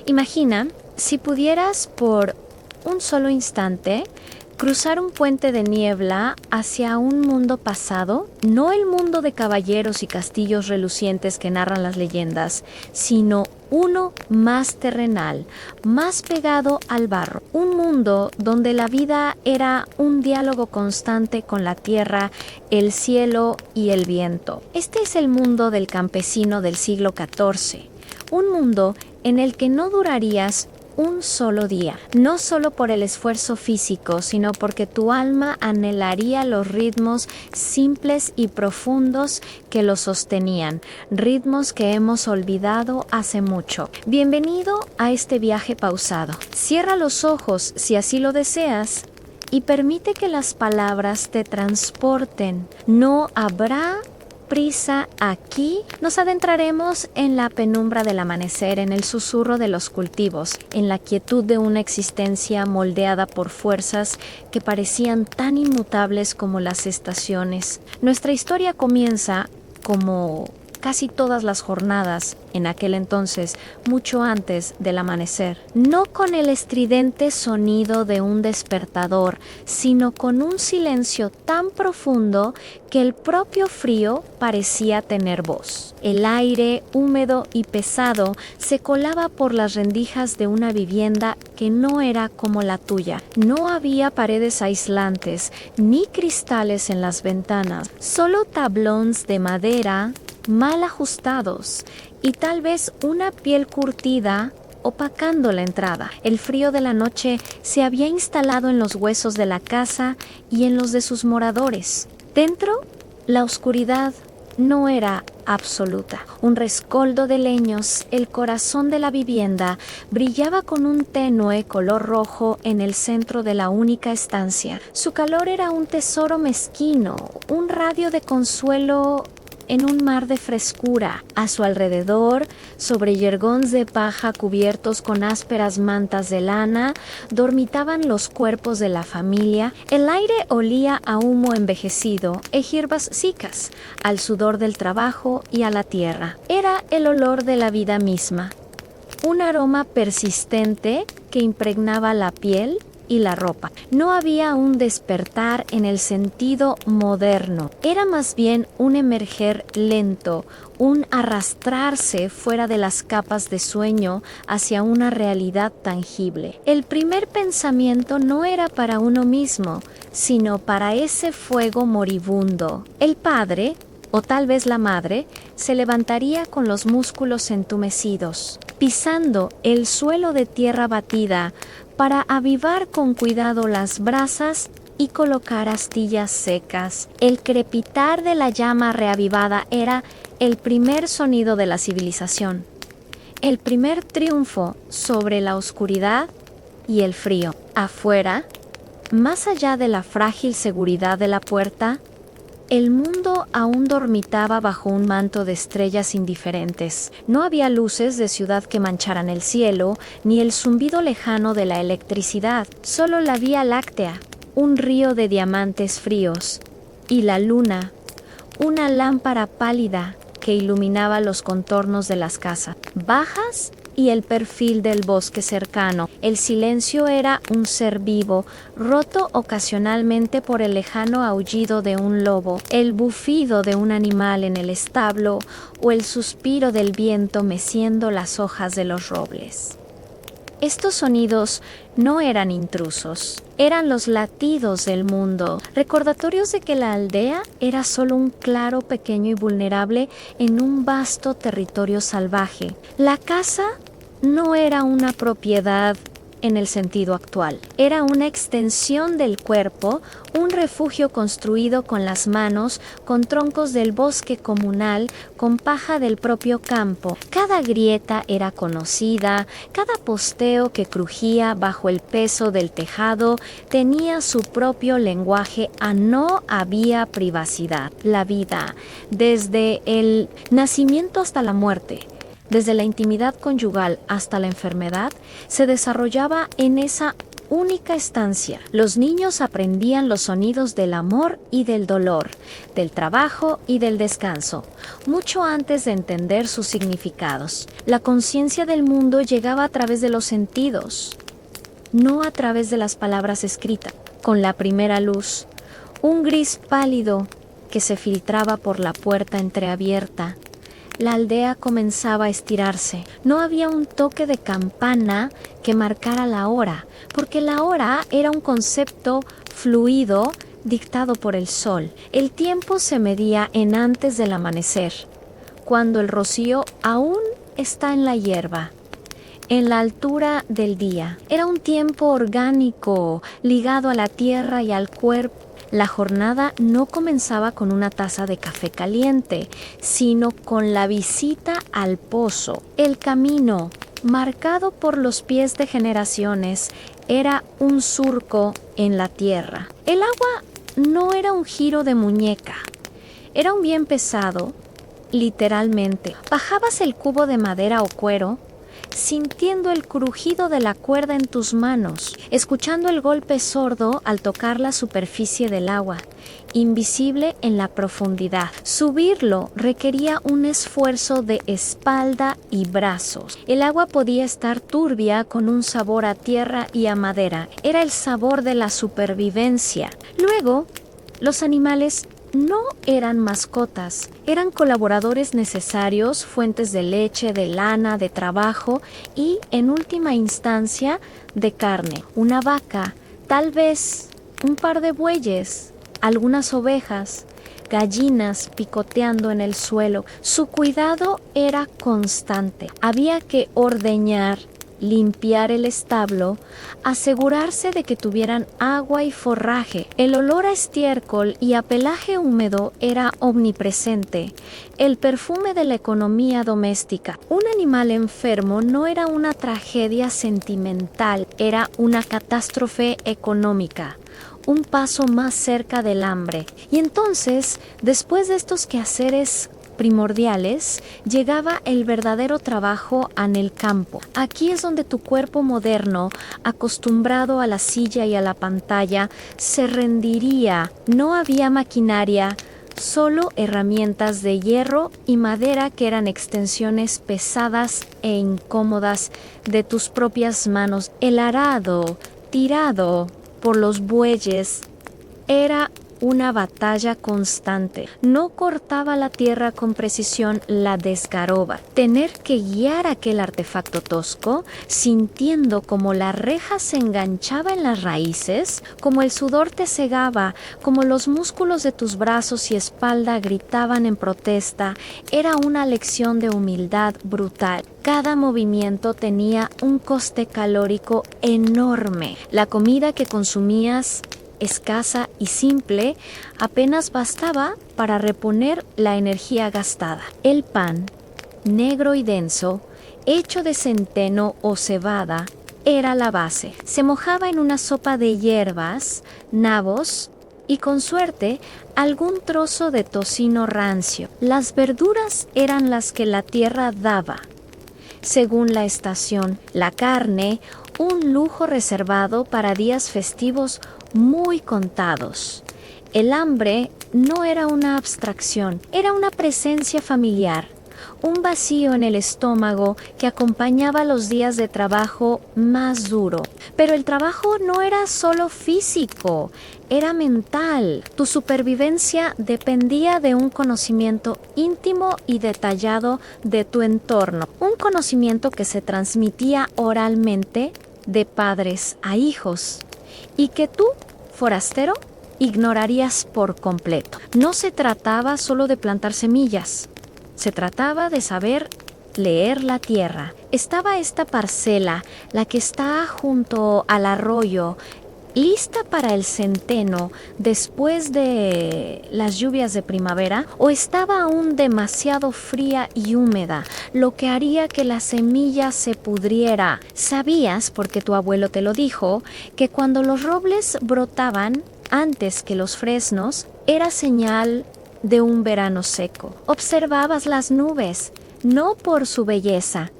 Imagina si pudieras por un solo instante cruzar un puente de niebla hacia un mundo pasado, no el mundo de caballeros y castillos relucientes que narran las leyendas, sino uno más terrenal, más pegado al barro. Un mundo donde la vida era un diálogo constante con la tierra, el cielo y el viento. Este es el mundo del campesino del siglo XIV. Un mundo en el que no durarías un solo día, no solo por el esfuerzo físico, sino porque tu alma anhelaría los ritmos simples y profundos que lo sostenían, ritmos que hemos olvidado hace mucho. Bienvenido a este viaje pausado. Cierra los ojos si así lo deseas y permite que las palabras te transporten. No habrá prisa aquí. Nos adentraremos en la penumbra del amanecer, en el susurro de los cultivos, en la quietud de una existencia moldeada por fuerzas que parecían tan inmutables como las estaciones. Nuestra historia comienza, como casi todas las jornadas en aquel entonces, mucho antes del amanecer, no con el estridente sonido de un despertador, sino con un silencio tan profundo que el propio frío parecía tener voz. El aire, húmedo y pesado, se colaba por las rendijas de una vivienda que no era como la tuya. No había paredes aislantes, ni cristales en las ventanas, solo tablones de madera mal ajustados y tal vez una piel curtida opacando la entrada. El frío de la noche se había instalado en los huesos de la casa y en los de sus moradores. Dentro, la oscuridad no era absoluta. Un rescoldo de leños, el corazón de la vivienda, brillaba con un tenue color rojo en el centro de la única estancia. Su calor era un tesoro mezquino, un radio de consuelo en un mar de frescura. A su alrededor, sobre yergons de paja cubiertos con ásperas mantas de lana, dormitaban los cuerpos de la familia. El aire olía a humo envejecido e hierbas secas, al sudor del trabajo y a la tierra. Era el olor de la vida misma, un aroma persistente que impregnaba la piel y la ropa. No había un despertar en el sentido moderno, era más bien un emerger lento, un arrastrarse fuera de las capas de sueño hacia una realidad tangible. El primer pensamiento no era para uno mismo, sino para ese fuego moribundo. El padre, o tal vez la madre, se levantaría con los músculos entumecidos, pisando el suelo de tierra batida para avivar con cuidado las brasas y colocar astillas secas. El crepitar de la llama reavivada era el primer sonido de la civilización, el primer triunfo sobre la oscuridad y el frío. Afuera, más allá de la frágil seguridad de la puerta, el mundo aún dormitaba bajo un manto de estrellas indiferentes. No había luces de ciudad que mancharan el cielo, ni el zumbido lejano de la electricidad. Solo la Vía Láctea, un río de diamantes fríos, y la luna, una lámpara pálida que iluminaba los contornos de las casas bajas y el perfil del bosque cercano. El silencio era un ser vivo, roto ocasionalmente por el lejano aullido de un lobo, el bufido de un animal en el establo o el suspiro del viento meciendo las hojas de los robles. Estos sonidos no eran intrusos, eran los latidos del mundo, recordatorios de que la aldea era solo un claro pequeño y vulnerable en un vasto territorio salvaje. La casa no era una propiedad en el sentido actual, era una extensión del cuerpo, un refugio construido con las manos, con troncos del bosque comunal, con paja del propio campo. Cada grieta era conocida, cada posteo que crujía bajo el peso del tejado tenía su propio lenguaje. No había privacidad. La vida, desde el nacimiento hasta la muerte, desde la intimidad conyugal hasta la enfermedad, se desarrollaba en esa única estancia. Los niños aprendían los sonidos del amor y del dolor, del trabajo y del descanso, mucho antes de entender sus significados. La conciencia del mundo llegaba a través de los sentidos, no a través de las palabras escritas. Con la primera luz, un gris pálido que se filtraba por la puerta entreabierta, la aldea comenzaba a estirarse. No había un toque de campana que marcara la hora, porque la hora era un concepto fluido dictado por el sol. El tiempo se medía en antes del amanecer, cuando el rocío aún está en la hierba, en la altura del día. Era un tiempo orgánico, ligado a la tierra y al cuerpo. La jornada no comenzaba con una taza de café caliente, sino con la visita al pozo. El camino, marcado por los pies de generaciones, era un surco en la tierra. El agua no era un giro de muñeca, era un bien pesado, literalmente. Bajabas el cubo de madera o cuero, sintiendo el crujido de la cuerda en tus manos, escuchando el golpe sordo al tocar la superficie del agua, invisible en la profundidad. Subirlo requería un esfuerzo de espalda y brazos. El agua podía estar turbia con un sabor a tierra y a madera. Era el sabor de la supervivencia. Luego, los animales no eran mascotas, eran colaboradores necesarios, fuentes de leche, de lana, de trabajo y, en última instancia, de carne. Una vaca, tal vez un par de bueyes, algunas ovejas, gallinas picoteando en el suelo. Su cuidado era constante. Había que ordeñar, limpiar el establo, asegurarse de que tuvieran agua y forraje. El olor a estiércol y a pelaje húmedo era omnipresente, el perfume de la economía doméstica. Un animal enfermo no era una tragedia sentimental, era una catástrofe económica, un paso más cerca del hambre. Y entonces, después de estos quehaceres primordiales, llegaba el verdadero trabajo en el campo. Aquí es donde tu cuerpo moderno, acostumbrado a la silla y a la pantalla, se rendiría. No había maquinaria, solo herramientas de hierro y madera que eran extensiones pesadas e incómodas de tus propias manos. El arado, tirado por los bueyes, era una batalla constante. No cortaba la tierra con precisión, la desgarraba. Tener que guiar aquel artefacto tosco, sintiendo como la reja se enganchaba en las raíces, como el sudor te cegaba, como los músculos de tus brazos y espalda gritaban en protesta, era una lección de humildad brutal. Cada movimiento tenía un coste calórico enorme. La comida que consumías, escasa y simple, apenas bastaba para reponer la energía gastada. El pan, negro y denso, hecho de centeno o cebada, era la base. Se mojaba en una sopa de hierbas, nabos y, con suerte, algún trozo de tocino rancio. Las verduras eran las que la tierra daba, según la estación. La carne, un lujo reservado para días festivos muy contados. El hambre no era una abstracción, era una presencia familiar, un vacío en el estómago que acompañaba los días de trabajo más duro. Pero el trabajo no era solo físico, era mental. Tu supervivencia dependía de un conocimiento íntimo y detallado de tu entorno, un conocimiento que se transmitía oralmente de padres a hijos y que tú, forastero, ignorarías por completo. No se trataba solo de plantar semillas, se trataba de saber leer la tierra. Estaba esta parcela, la que está junto al arroyo, lista para el centeno después de las lluvias de primavera, o estaba aún demasiado fría y húmeda, lo que haría que la semilla se pudriera. Sabías, porque tu abuelo te lo dijo, que cuando los robles brotaban antes que los fresnos, era señal de un verano seco. Observabas las nubes, no por su belleza,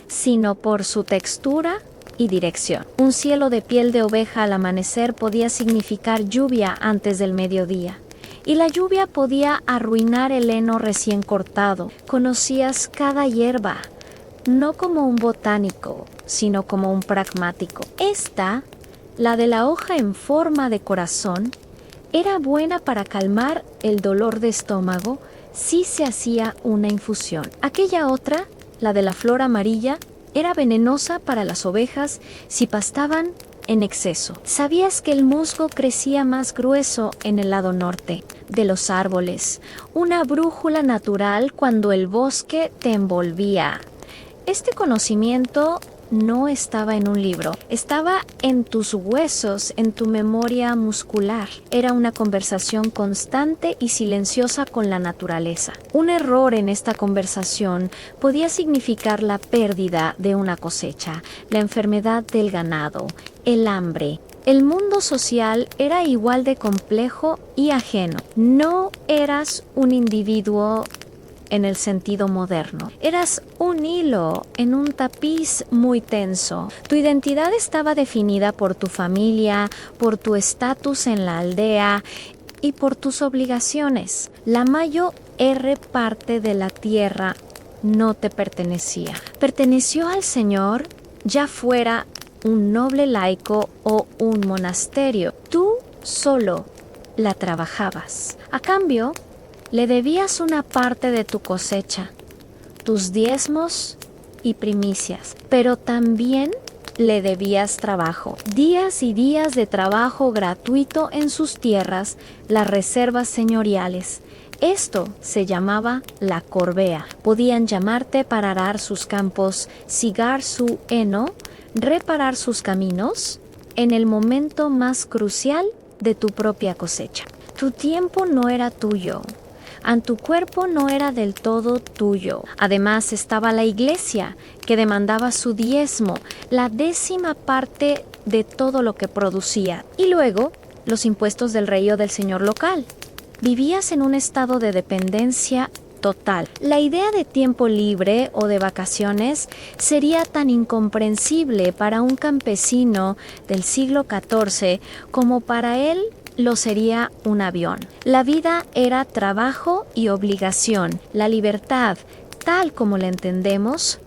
sino por su textura y dirección. Un cielo de piel de oveja al amanecer podía significar lluvia antes del mediodía. Y la lluvia podía arruinar el heno recién cortado. Conocías cada hierba, no como un botánico, sino como un pragmático. Esta, la de la hoja en forma de corazón, era buena para calmar el dolor de estómago si se hacía una infusión. Aquella otra, la de la flor amarilla, era venenosa para las ovejas si pastaban en exceso. ¿Sabías que el musgo crecía más grueso en el lado norte de los árboles? Una brújula natural cuando el bosque te envolvía. Este conocimiento no estaba en un libro, estaba en tus huesos, en tu memoria muscular. Era una conversación constante y silenciosa con la naturaleza. Un error en esta conversación podía significar la pérdida de una cosecha, la enfermedad del ganado, el hambre. El mundo social era igual de complejo y ajeno. No eras un individuo en el sentido moderno. Eras un hilo en un tapiz muy tenso. Tu identidad estaba definida por tu familia, por tu estatus en la aldea y por tus obligaciones. La mayor parte de la tierra no te pertenecía. Perteneció al Señor, ya fuera un noble laico o un monasterio. Tú solo la trabajabas. A cambio, le debías una parte de tu cosecha, tus diezmos y primicias, pero también le debías trabajo, días y días de trabajo gratuito en sus tierras, las reservas señoriales. Esto se llamaba la corvea. Podían llamarte para arar sus campos, sigar su heno, reparar sus caminos en el momento más crucial de tu propia cosecha. Tu tiempo no era tuyo. Tu cuerpo no era del todo tuyo. Además estaba la iglesia, que demandaba su diezmo, la 10ª parte de todo lo que producía. Y luego, los impuestos del rey o del señor local. Vivías en un estado de dependencia total. La idea de tiempo libre o de vacaciones sería tan incomprensible para un campesino del siglo XIV como para él lo sería un avión. La vida era trabajo y obligación. La libertad, tal como la entendemos,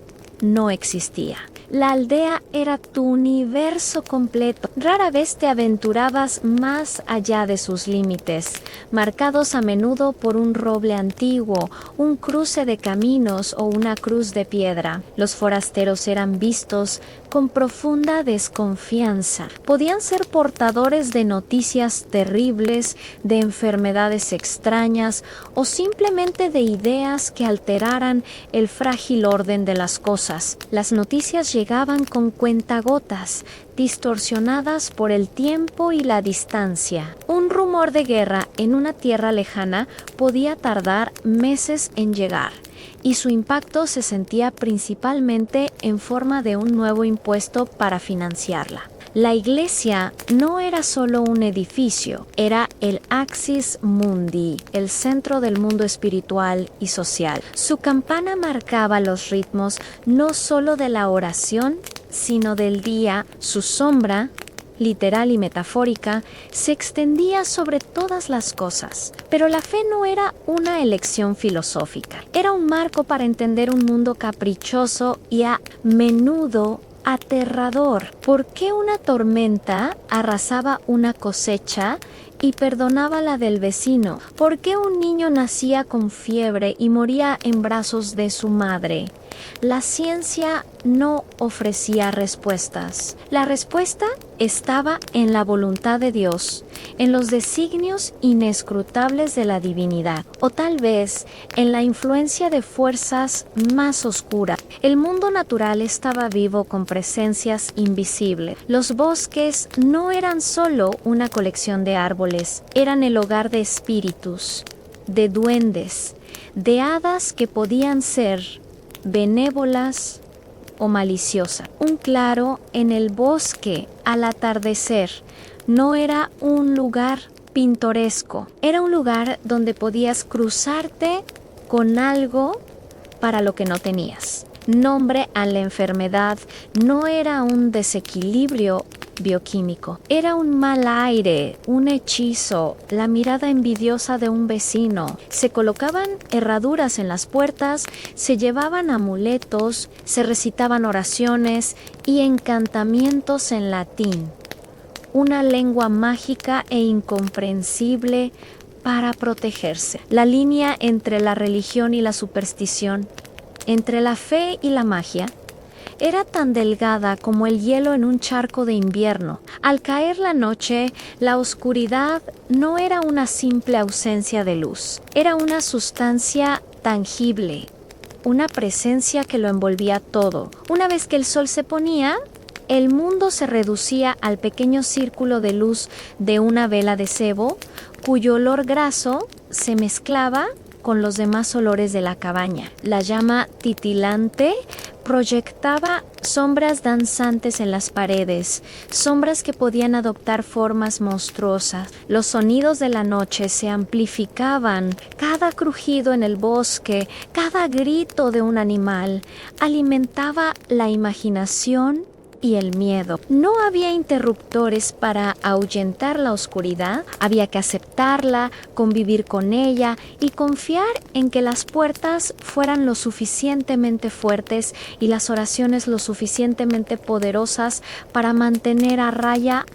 no existía. La aldea era tu universo completo. Rara vez te aventurabas más allá de sus límites, marcados a menudo por un roble antiguo, un cruce de caminos o una cruz de piedra. Los forasteros eran vistos con profunda desconfianza. Podían ser portadores de noticias terribles, de enfermedades extrañas o simplemente de ideas que alteraran el frágil orden de las cosas. Las noticias llegaban con cuentagotas, distorsionadas por el tiempo y la distancia. Un rumor de guerra en una tierra lejana podía tardar meses en llegar, y su impacto se sentía principalmente en forma de un nuevo impuesto para financiarla. La iglesia no era solo un edificio, era el Axis Mundi, el centro del mundo espiritual y social. Su campana marcaba los ritmos no solo de la oración, sino del día. Su sombra, literal y metafórica, se extendía sobre todas las cosas. Pero la fe no era una elección filosófica, era un marco para entender un mundo caprichoso y a menudo aterrador. ¿Por qué una tormenta arrasaba una cosecha y perdonaba la del vecino? ¿Por qué un niño nacía con fiebre y moría en brazos de su madre? La ciencia no ofrecía respuestas. La respuesta estaba en la voluntad de Dios, en los designios inescrutables de la divinidad, o tal vez en la influencia de fuerzas más oscuras. El mundo natural estaba vivo con presencias invisibles. Los bosques no eran solo una colección de árboles, eran el hogar de espíritus, de duendes, de hadas que podían ser benévolas o maliciosas. Un claro en el bosque al atardecer no era un lugar pintoresco, era un lugar donde podías cruzarte con algo para lo que no tenías. nombre a la enfermedad no era un desequilibrio bioquímico, era un mal aire, un hechizo, la mirada envidiosa de un vecino. Se colocaban herraduras en las puertas, se llevaban amuletos, se recitaban oraciones y encantamientos en latín, una lengua mágica e incomprensible para protegerse. La línea entre la religión y la superstición, entre la fe y la magia, era tan delgada como el hielo en un charco de invierno. Al caer la noche, la oscuridad no era una simple ausencia de luz, era una sustancia tangible, una presencia que lo envolvía todo. Una vez que el sol se ponía, el mundo se reducía al pequeño círculo de luz de una vela de cebo, cuyo olor graso se mezclaba con los demás olores de la cabaña. La llama titilante proyectaba sombras danzantes en las paredes, sombras que podían adoptar formas monstruosas. Los sonidos de la noche se amplificaban, cada crujido en el bosque, cada grito de un animal, alimentaba la imaginación y el miedo. No había interruptores para ahuyentar la oscuridad, había que aceptarla, convivir con ella y confiar en que las puertas fueran lo suficientemente fuertes y las oraciones lo suficientemente poderosas para mantener a raya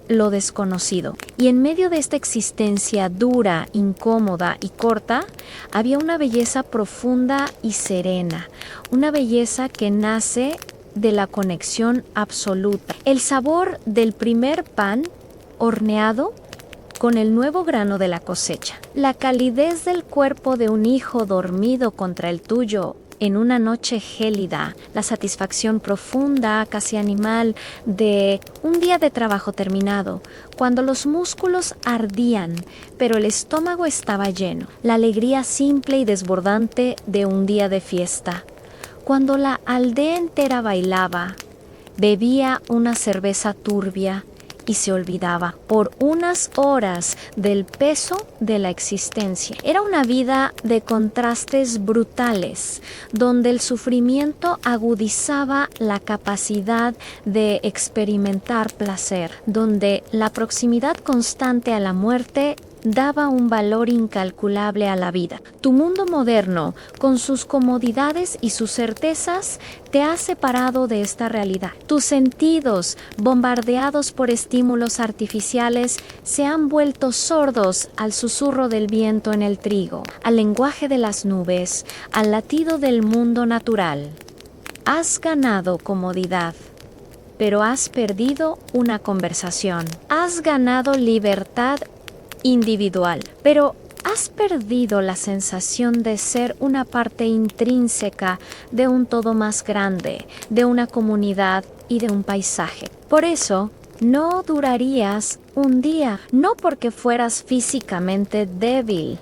lo desconocido. Y en medio de esta existencia dura, incómoda y corta, había una belleza profunda y serena, una belleza que nace de la conexión absoluta. El sabor del primer pan horneado con el nuevo grano de la cosecha. La calidez del cuerpo de un hijo dormido contra el tuyo en una noche gélida. La satisfacción profunda, casi animal, de un día de trabajo terminado, cuando los músculos ardían, pero el estómago estaba lleno. La alegría simple y desbordante de un día de fiesta, cuando la aldea entera bailaba, bebía una cerveza turbia y se olvidaba por unas horas del peso de la existencia. Era una vida de contrastes brutales, donde el sufrimiento agudizaba la capacidad de experimentar placer, donde la proximidad constante a la muerte daba un valor incalculable a la vida. Tu mundo moderno, con sus comodidades y sus certezas, te ha separado de esta realidad. Tus sentidos, bombardeados por estímulos artificiales, se han vuelto sordos al susurro del viento en el trigo, al lenguaje de las nubes, al latido del mundo natural. Has ganado comodidad, pero has perdido una conversación. Has ganado libertad individual, pero has perdido la sensación de ser una parte intrínseca de un todo más grande, de una comunidad y de un paisaje. Por eso, no durarías un día, no porque fueras físicamente débil,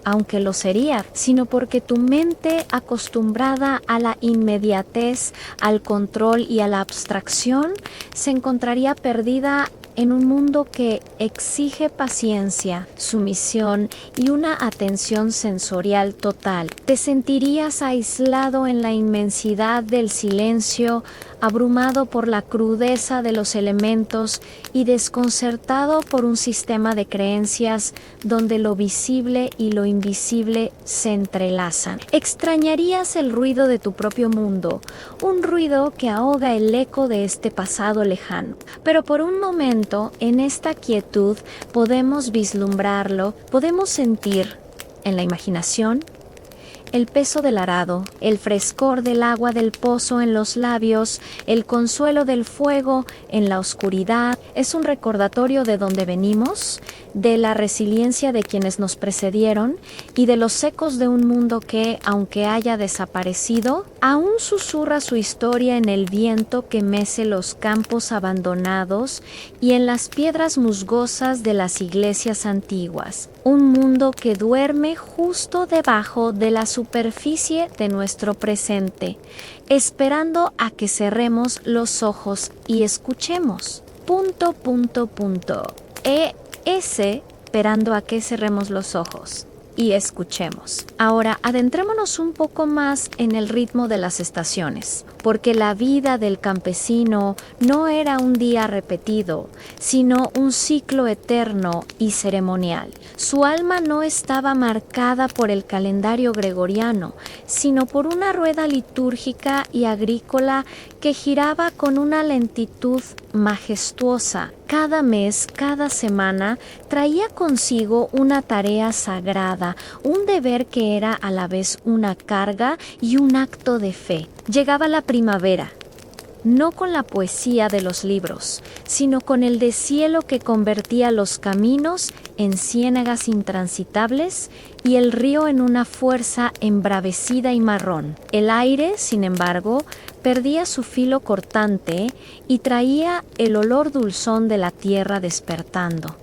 aunque lo sería, sino porque tu mente, acostumbrada a la inmediatez, al control y a la abstracción, se encontraría perdida en un mundo que exige paciencia, sumisión y una atención sensorial total. Te sentirías aislado en la inmensidad del silencio, abrumado por la crudeza de los elementos y desconcertado por un sistema de creencias donde lo visible y lo invisible se entrelazan. Extrañarías el ruido de tu propio mundo, un ruido que ahoga el eco de este pasado lejano. Pero por un momento, en esta quietud, podemos vislumbrarlo, podemos sentir, en la imaginación, el peso del arado, el frescor del agua del pozo en los labios, el consuelo del fuego en la oscuridad. Es un recordatorio de dónde venimos, de la resiliencia de quienes nos precedieron y de los ecos de un mundo que, aunque haya desaparecido, aún susurra su historia en el viento que mece los campos abandonados y en las piedras musgosas de las iglesias antiguas. Un mundo que duerme justo debajo de la superficie de nuestro presente, esperando a que cerremos los ojos y escuchemos. Esperando a que cerremos los ojos y escuchemos. Ahora, adentrémonos un poco más en el ritmo de las estaciones, porque la vida del campesino no era un día repetido, sino un ciclo eterno y ceremonial. Su alma no estaba marcada por el calendario gregoriano, sino por una rueda litúrgica y agrícola que giraba con una lentitud majestuosa. Cada mes, cada semana, traía consigo una tarea sagrada, un deber que era a la vez una carga y un acto de fe. Llegaba la primavera, no con la poesía de los libros, sino con el deshielo que convertía los caminos en ciénagas intransitables y el río en una fuerza embravecida y marrón. El aire, sin embargo, perdía su filo cortante y traía el olor dulzón de la tierra despertando.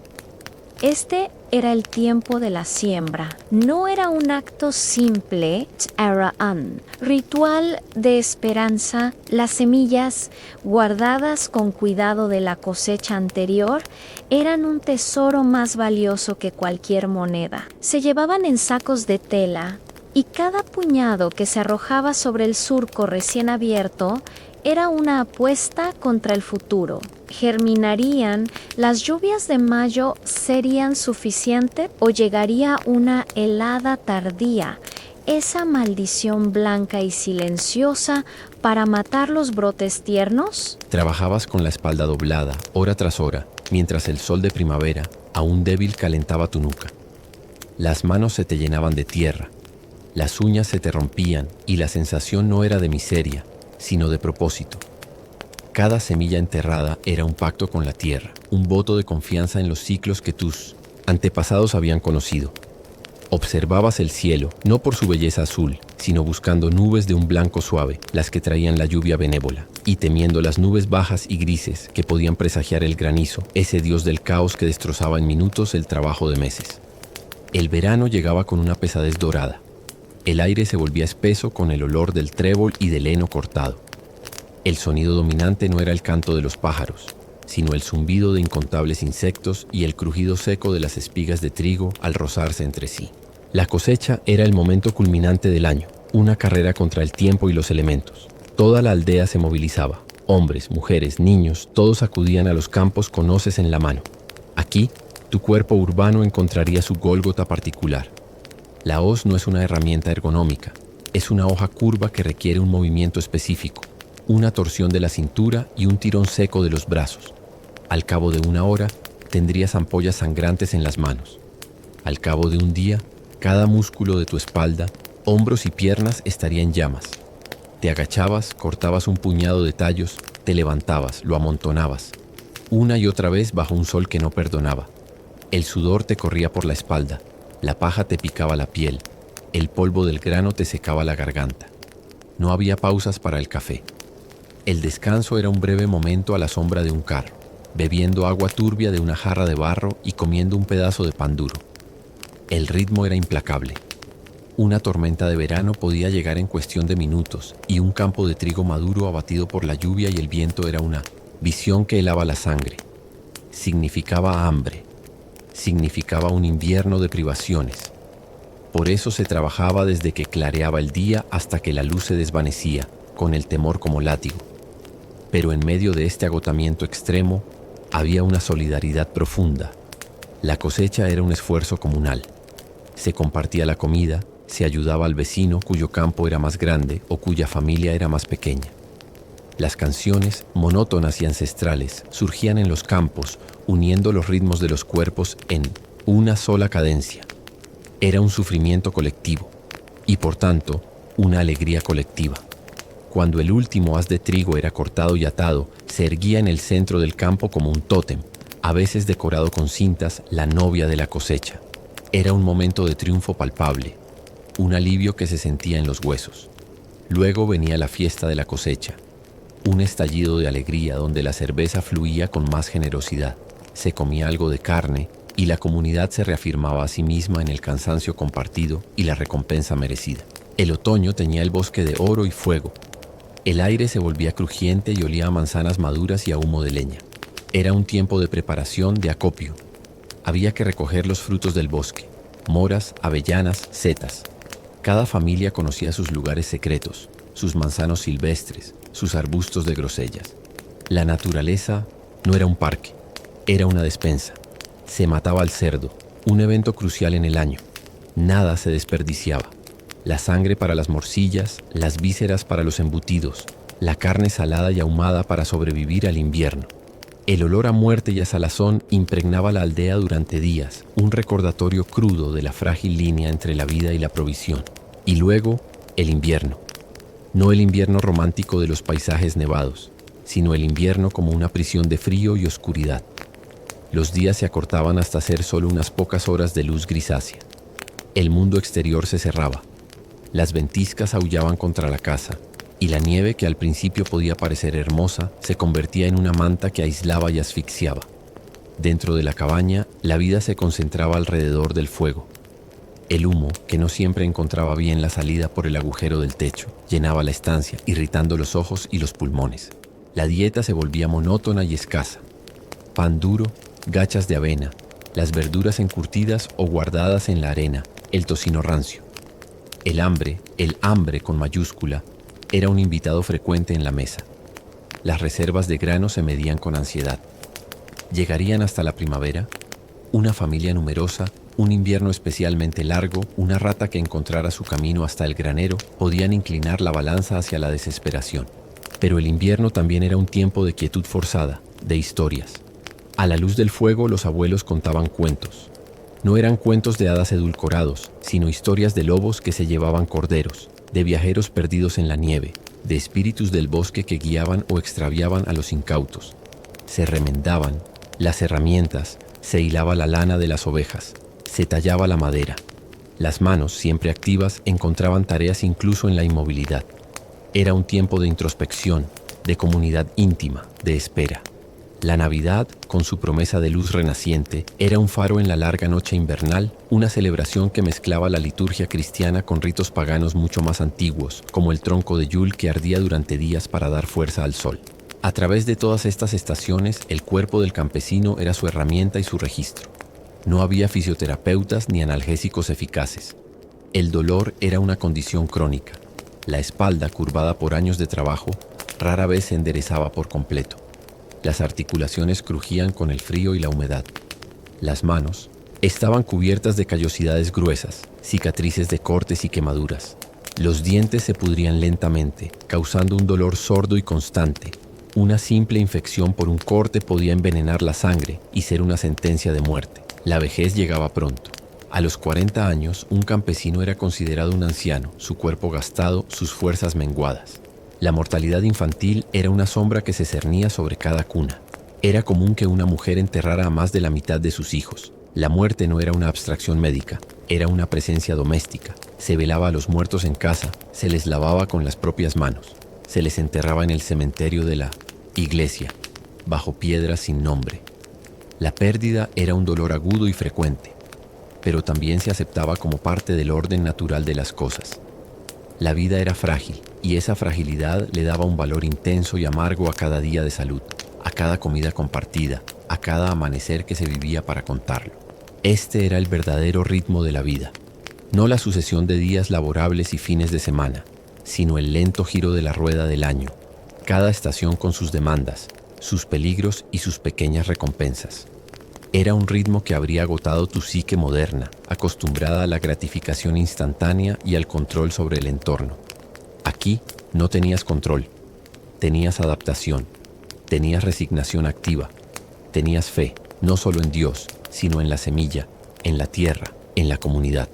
Este era el tiempo de la siembra. No era un acto simple, era un ritual de esperanza. Las semillas, guardadas con cuidado de la cosecha anterior, eran un tesoro más valioso que cualquier moneda. Se llevaban en sacos de tela, y cada puñado que se arrojaba sobre el surco recién abierto era una apuesta contra el futuro. ¿Germinarían? ¿Las lluvias de mayo serían suficientes o llegaría una helada tardía, esa maldición blanca y silenciosa para matar los brotes tiernos? Trabajabas con la espalda doblada, hora tras hora, mientras el sol de primavera, aún débil, calentaba tu nuca. Las manos se te llenaban de tierra, las uñas se te rompían y la sensación no era de miseria, sino de propósito. Cada semilla enterrada era un pacto con la tierra, un voto de confianza en los ciclos que tus antepasados habían conocido. Observabas el cielo, no por su belleza azul, sino buscando nubes de un blanco suave, las que traían la lluvia benévola, y temiendo las nubes bajas y grises que podían presagiar el granizo, ese dios del caos que destrozaba en minutos el trabajo de meses. El verano llegaba con una pesadez dorada. El aire se volvía espeso con el olor del trébol y del heno cortado. El sonido dominante no era el canto de los pájaros, sino el zumbido de incontables insectos y el crujido seco de las espigas de trigo al rozarse entre sí. La cosecha era el momento culminante del año, una carrera contra el tiempo y los elementos. Toda la aldea se movilizaba. Hombres, mujeres, niños, todos acudían a los campos con hoces en la mano. Aquí, tu cuerpo urbano encontraría su gólgota particular. La hoz no es una herramienta ergonómica, es una hoja curva que requiere un movimiento específico, una torsión de la cintura y un tirón seco de los brazos. Al cabo de una hora, tendrías ampollas sangrantes en las manos. Al cabo de un día, cada músculo de tu espalda, hombros y piernas estaría en llamas. Te agachabas, cortabas un puñado de tallos, te levantabas, lo amontonabas, una y otra vez bajo un sol que no perdonaba. El sudor te corría por la espalda, la paja te picaba la piel, el polvo del grano te secaba la garganta. No había pausas para el café. El descanso era un breve momento a la sombra de un carro, bebiendo agua turbia de una jarra de barro y comiendo un pedazo de pan duro. El ritmo era implacable. Una tormenta de verano podía llegar en cuestión de minutos y un campo de trigo maduro abatido por la lluvia y el viento era una visión que helaba la sangre. Significaba hambre. Significaba un invierno de privaciones. Por eso se trabajaba desde que clareaba el día hasta que la luz se desvanecía, con el temor como látigo. Pero en medio de este agotamiento extremo, había una solidaridad profunda. La cosecha era un esfuerzo comunal. Se compartía la comida, se ayudaba al vecino cuyo campo era más grande o cuya familia era más pequeña. Las canciones, monótonas y ancestrales, surgían en los campos, uniendo los ritmos de los cuerpos en una sola cadencia. Era un sufrimiento colectivo y, por tanto, una alegría colectiva. Cuando el último haz de trigo era cortado y atado, se erguía en el centro del campo como un tótem, a veces decorado con cintas, la novia de la cosecha. Era un momento de triunfo palpable, un alivio que se sentía en los huesos. Luego venía la fiesta de la cosecha, un estallido de alegría donde la cerveza fluía con más generosidad. Se comía algo de carne y la comunidad se reafirmaba a sí misma en el cansancio compartido y la recompensa merecida. El otoño teñía el bosque de oro y fuego. El aire se volvía crujiente y olía a manzanas maduras y a humo de leña. Era un tiempo de preparación, de acopio. Había que recoger los frutos del bosque. moras, avellanas, setas. Cada familia conocía sus lugares secretos, sus manzanos silvestres, sus arbustos de grosellas. La naturaleza no era un parque, era una despensa. Se mataba al cerdo, un evento crucial en el año. Nada se desperdiciaba. La sangre para las morcillas, las vísceras para los embutidos, la carne salada y ahumada para sobrevivir al invierno. El olor a muerte y a salazón impregnaba la aldea durante días, un recordatorio crudo de la frágil línea entre la vida y la provisión. Y luego, el invierno. No el invierno romántico de los paisajes nevados, sino el invierno como una prisión de frío y oscuridad. Los días se acortaban hasta ser solo unas pocas horas de luz grisácea. El mundo exterior se cerraba. Las ventiscas aullaban contra la casa, y la nieve, que al principio podía parecer hermosa, se convertía en una manta que aislaba y asfixiaba. Dentro de la cabaña, la vida se concentraba alrededor del fuego. El humo, que no siempre encontraba bien la salida por el agujero del techo, llenaba la estancia, irritando los ojos y los pulmones. La dieta se volvía monótona y escasa. Pan duro, gachas de avena, las verduras encurtidas o guardadas en la arena, el tocino rancio. El hambre con mayúscula, era un invitado frecuente en la mesa. Las reservas de grano se medían con ansiedad. ¿Llegarían hasta la primavera? Una familia numerosa, un invierno especialmente largo, una rata que encontrara su camino hasta el granero, podían inclinar la balanza hacia la desesperación. Pero el invierno también era un tiempo de quietud forzada, de historias. A la luz del fuego los abuelos contaban cuentos. No eran cuentos de hadas edulcorados, sino historias de lobos que se llevaban corderos, de viajeros perdidos en la nieve, de espíritus del bosque que guiaban o extraviaban a los incautos. Se remendaban las herramientas, se hilaba la lana de las ovejas, se tallaba la madera. Las manos, siempre activas, encontraban tareas incluso en la inmovilidad. Era un tiempo de introspección, de comunidad íntima, de espera. La Navidad, con su promesa de luz renaciente, era un faro en la larga noche invernal, una celebración que mezclaba la liturgia cristiana con ritos paganos mucho más antiguos, como el tronco de Yule que ardía durante días para dar fuerza al sol. A través de todas estas estaciones, el cuerpo del campesino era su herramienta y su registro. No había fisioterapeutas ni analgésicos eficaces. El dolor era una condición crónica. La espalda, curvada por años de trabajo, rara vez se enderezaba por completo. Las articulaciones crujían con el frío y la humedad. Las manos estaban cubiertas de callosidades gruesas, cicatrices de cortes y quemaduras. Los dientes se pudrían lentamente, causando un dolor sordo y constante. Una simple infección por un corte podía envenenar la sangre y ser una sentencia de muerte. La vejez llegaba pronto. A los 40 años, un campesino era considerado un anciano, su cuerpo gastado, sus fuerzas menguadas. La mortalidad infantil era una sombra que se cernía sobre cada cuna. Era común que una mujer enterrara a más de la mitad de sus hijos. La muerte no era una abstracción médica, era una presencia doméstica. Se velaba a los muertos en casa, se les lavaba con las propias manos. Se les enterraba en el cementerio de la iglesia, bajo piedras sin nombre. La pérdida era un dolor agudo y frecuente, pero también se aceptaba como parte del orden natural de las cosas. La vida era frágil, y esa fragilidad le daba un valor intenso y amargo a cada día de salud, a cada comida compartida, a cada amanecer que se vivía para contarlo. Este era el verdadero ritmo de la vida, no la sucesión de días laborables y fines de semana, sino el lento giro de la rueda del año, cada estación con sus demandas, sus peligros y sus pequeñas recompensas. Era un ritmo que habría agotado tu psique moderna, acostumbrada a la gratificación instantánea y al control sobre el entorno. Aquí no tenías control, tenías adaptación, tenías resignación activa, tenías fe, no solo en Dios, sino en la semilla, en la tierra, en la comunidad.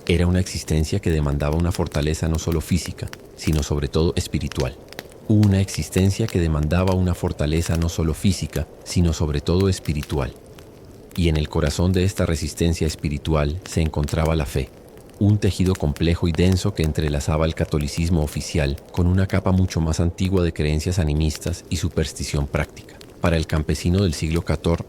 Era una existencia que demandaba una fortaleza no solo física, sino sobre todo espiritual. Una existencia que demandaba una fortaleza no solo física, sino sobre todo espiritual. Y en el corazón de esta resistencia espiritual se encontraba la fe, un tejido complejo y denso que entrelazaba el catolicismo oficial con una capa mucho más antigua de creencias animistas y superstición práctica. Para el campesino del siglo XIV,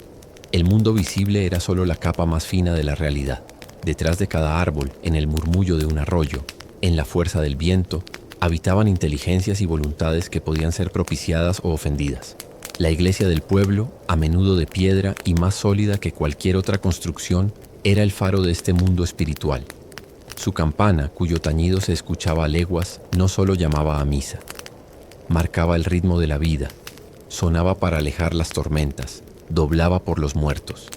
el mundo visible era solo la capa más fina de la realidad. Detrás de cada árbol, en el murmullo de un arroyo, en la fuerza del viento, habitaban inteligencias y voluntades que podían ser propiciadas o ofendidas. La iglesia del pueblo, a menudo de piedra y más sólida que cualquier otra construcción, Era el faro de este mundo espiritual. Su campana, cuyo tañido se escuchaba a leguas, no solo llamaba a misa. Marcaba el ritmo de la vida, sonaba para alejar las tormentas, doblaba por los muertos.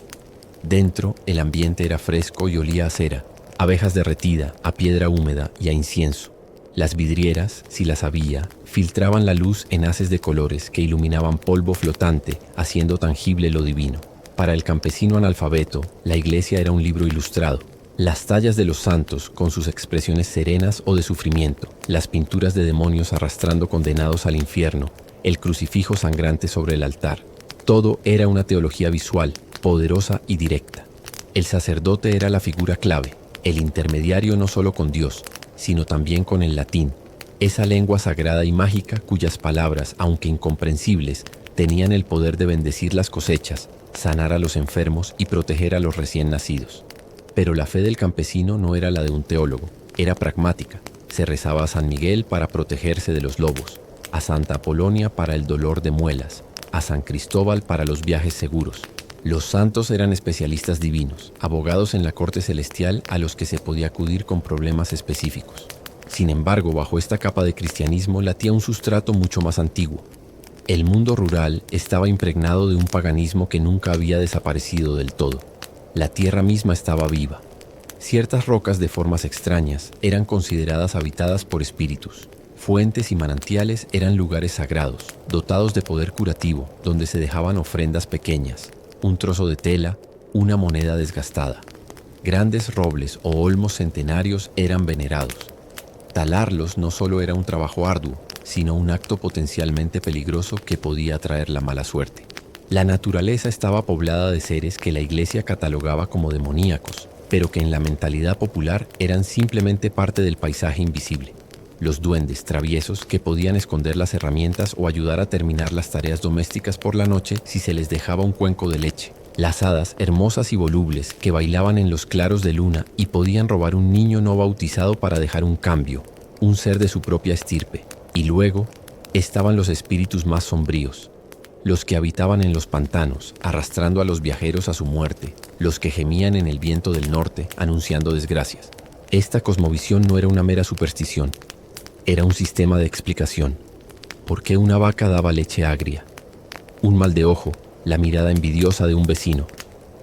Dentro, el ambiente era fresco y olía a cera, abejas derretida, a piedra húmeda y a incienso. Las vidrieras, si las había, filtraban la luz en haces de colores que iluminaban polvo flotante, haciendo tangible lo divino. Para el campesino analfabeto, la iglesia era un libro ilustrado. Las tallas de los santos, con sus expresiones serenas o de sufrimiento, las pinturas de demonios arrastrando condenados al infierno, el crucifijo sangrante sobre el altar. Todo era una teología visual, poderosa y directa. El sacerdote era la figura clave, el intermediario no solo con Dios, sino también con el latín, esa lengua sagrada y mágica cuyas palabras, aunque incomprensibles, tenían el poder de bendecir las cosechas, sanar a los enfermos y proteger a los recién nacidos. Pero la fe del campesino no era la de un teólogo, era pragmática. Se rezaba a San Miguel para protegerse de los lobos, a Santa Apolonia para el dolor de muelas, a San Cristóbal para los viajes seguros. Los santos eran especialistas divinos, abogados en la corte celestial a los que se podía acudir con problemas específicos. Sin embargo, bajo esta capa de cristianismo latía un sustrato mucho más antiguo. El mundo rural estaba impregnado de un paganismo que nunca había desaparecido del todo. La tierra misma estaba viva. Ciertas rocas de formas extrañas eran consideradas habitadas por espíritus. Fuentes y manantiales eran lugares sagrados, dotados de poder curativo, donde se dejaban ofrendas pequeñas, un trozo de tela, una moneda desgastada. Grandes robles o olmos centenarios eran venerados. Talarlos no solo era un trabajo arduo, sino un acto potencialmente peligroso que podía atraer la mala suerte. La naturaleza estaba poblada de seres que la iglesia catalogaba como demoníacos, pero que en la mentalidad popular eran simplemente parte del paisaje invisible. Los duendes traviesos que podían esconder las herramientas o ayudar a terminar las tareas domésticas por la noche si se les dejaba un cuenco de leche. Las hadas hermosas y volubles que bailaban en los claros de luna y podían robar un niño no bautizado para dejar un cambio, un ser de su propia estirpe. Y luego estaban los espíritus más sombríos, los que habitaban en los pantanos, arrastrando a los viajeros a su muerte, los que gemían en el viento del norte, anunciando desgracias. Esta cosmovisión no era una mera superstición, era un sistema de explicación. ¿Por qué una vaca daba leche agria? Un mal de ojo, la mirada envidiosa de un vecino.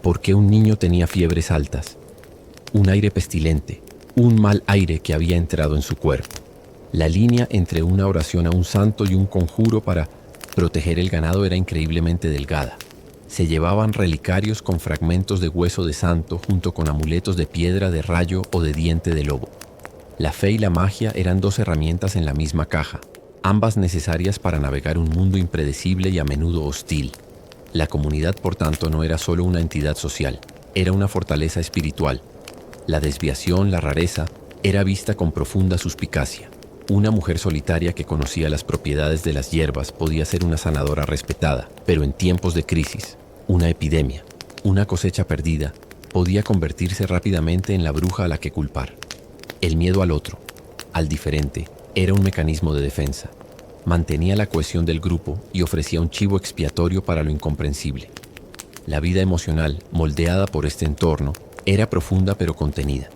¿Por qué un niño tenía fiebres altas? Un aire pestilente, un mal aire que había entrado en su cuerpo. La línea entre una oración a un santo y un conjuro para proteger el ganado era increíblemente delgada. Se llevaban relicarios con fragmentos de hueso de santo junto con amuletos de piedra, de rayo o de diente de lobo. La fe y la magia eran dos herramientas en la misma caja, ambas necesarias para navegar un mundo impredecible y a menudo hostil. La comunidad, por tanto, no era solo una entidad social, era una fortaleza espiritual. La desviación, la rareza, era vista con profunda suspicacia. Una mujer solitaria que conocía las propiedades de las hierbas podía ser una sanadora respetada, pero en tiempos de crisis, una epidemia, una cosecha perdida, podía convertirse rápidamente en la bruja a la que culpar. El miedo al otro, al diferente, era un mecanismo de defensa. Mantenía la cohesión del grupo y ofrecía un chivo expiatorio para lo incomprensible. La vida emocional, moldeada por este entorno, era profunda pero contenida.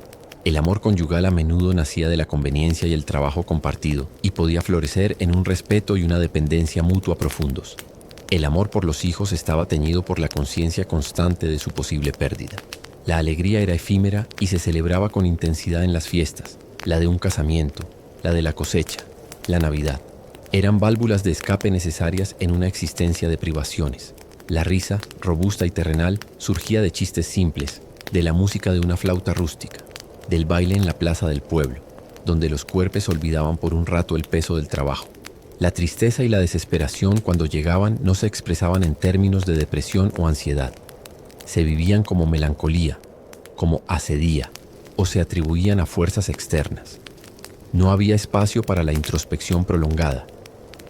El amor conyugal a menudo nacía de la conveniencia y el trabajo compartido y podía florecer en un respeto y una dependencia mutua profundos. El amor por los hijos estaba teñido por la conciencia constante de su posible pérdida. La alegría era efímera y se celebraba con intensidad en las fiestas, la de un casamiento, la de la cosecha, la Navidad. Eran válvulas de escape necesarias en una existencia de privaciones. La risa, robusta y terrenal, surgía de chistes simples, de la música de una flauta rústica, del baile en la plaza del pueblo, donde los cuerpos olvidaban por un rato el peso del trabajo. La tristeza y la desesperación cuando llegaban no se expresaban en términos de depresión o ansiedad. Se vivían como melancolía, como asedía, o se atribuían a fuerzas externas. No había espacio para la introspección prolongada.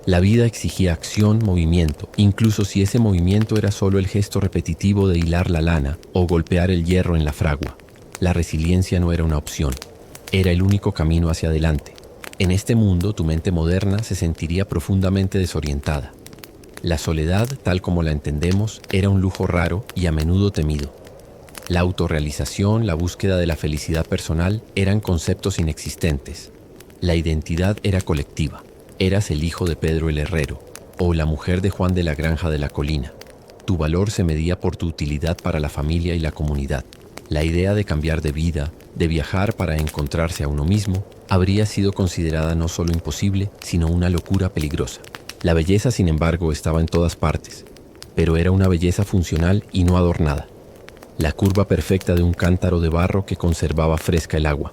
La vida exigía acción, movimiento, incluso si ese movimiento era solo el gesto repetitivo de hilar la lana o golpear el hierro en la fragua. La resiliencia no era una opción, era el único camino hacia adelante. En este mundo, tu mente moderna se sentiría profundamente desorientada. La soledad, tal como la entendemos, era un lujo raro y a menudo temido. La autorrealización, la búsqueda de la felicidad personal eran conceptos inexistentes. La identidad era colectiva. Eras el hijo de Pedro el Herrero o la mujer de Juan de la Granja de la Colina. Tu valor se medía por tu utilidad para la familia y la comunidad. La idea de cambiar de vida, de viajar para encontrarse a uno mismo, habría sido considerada no solo imposible, sino una locura peligrosa. La belleza, sin embargo, estaba en todas partes, pero era una belleza funcional y no adornada. La curva perfecta de un cántaro de barro que conservaba fresca el agua.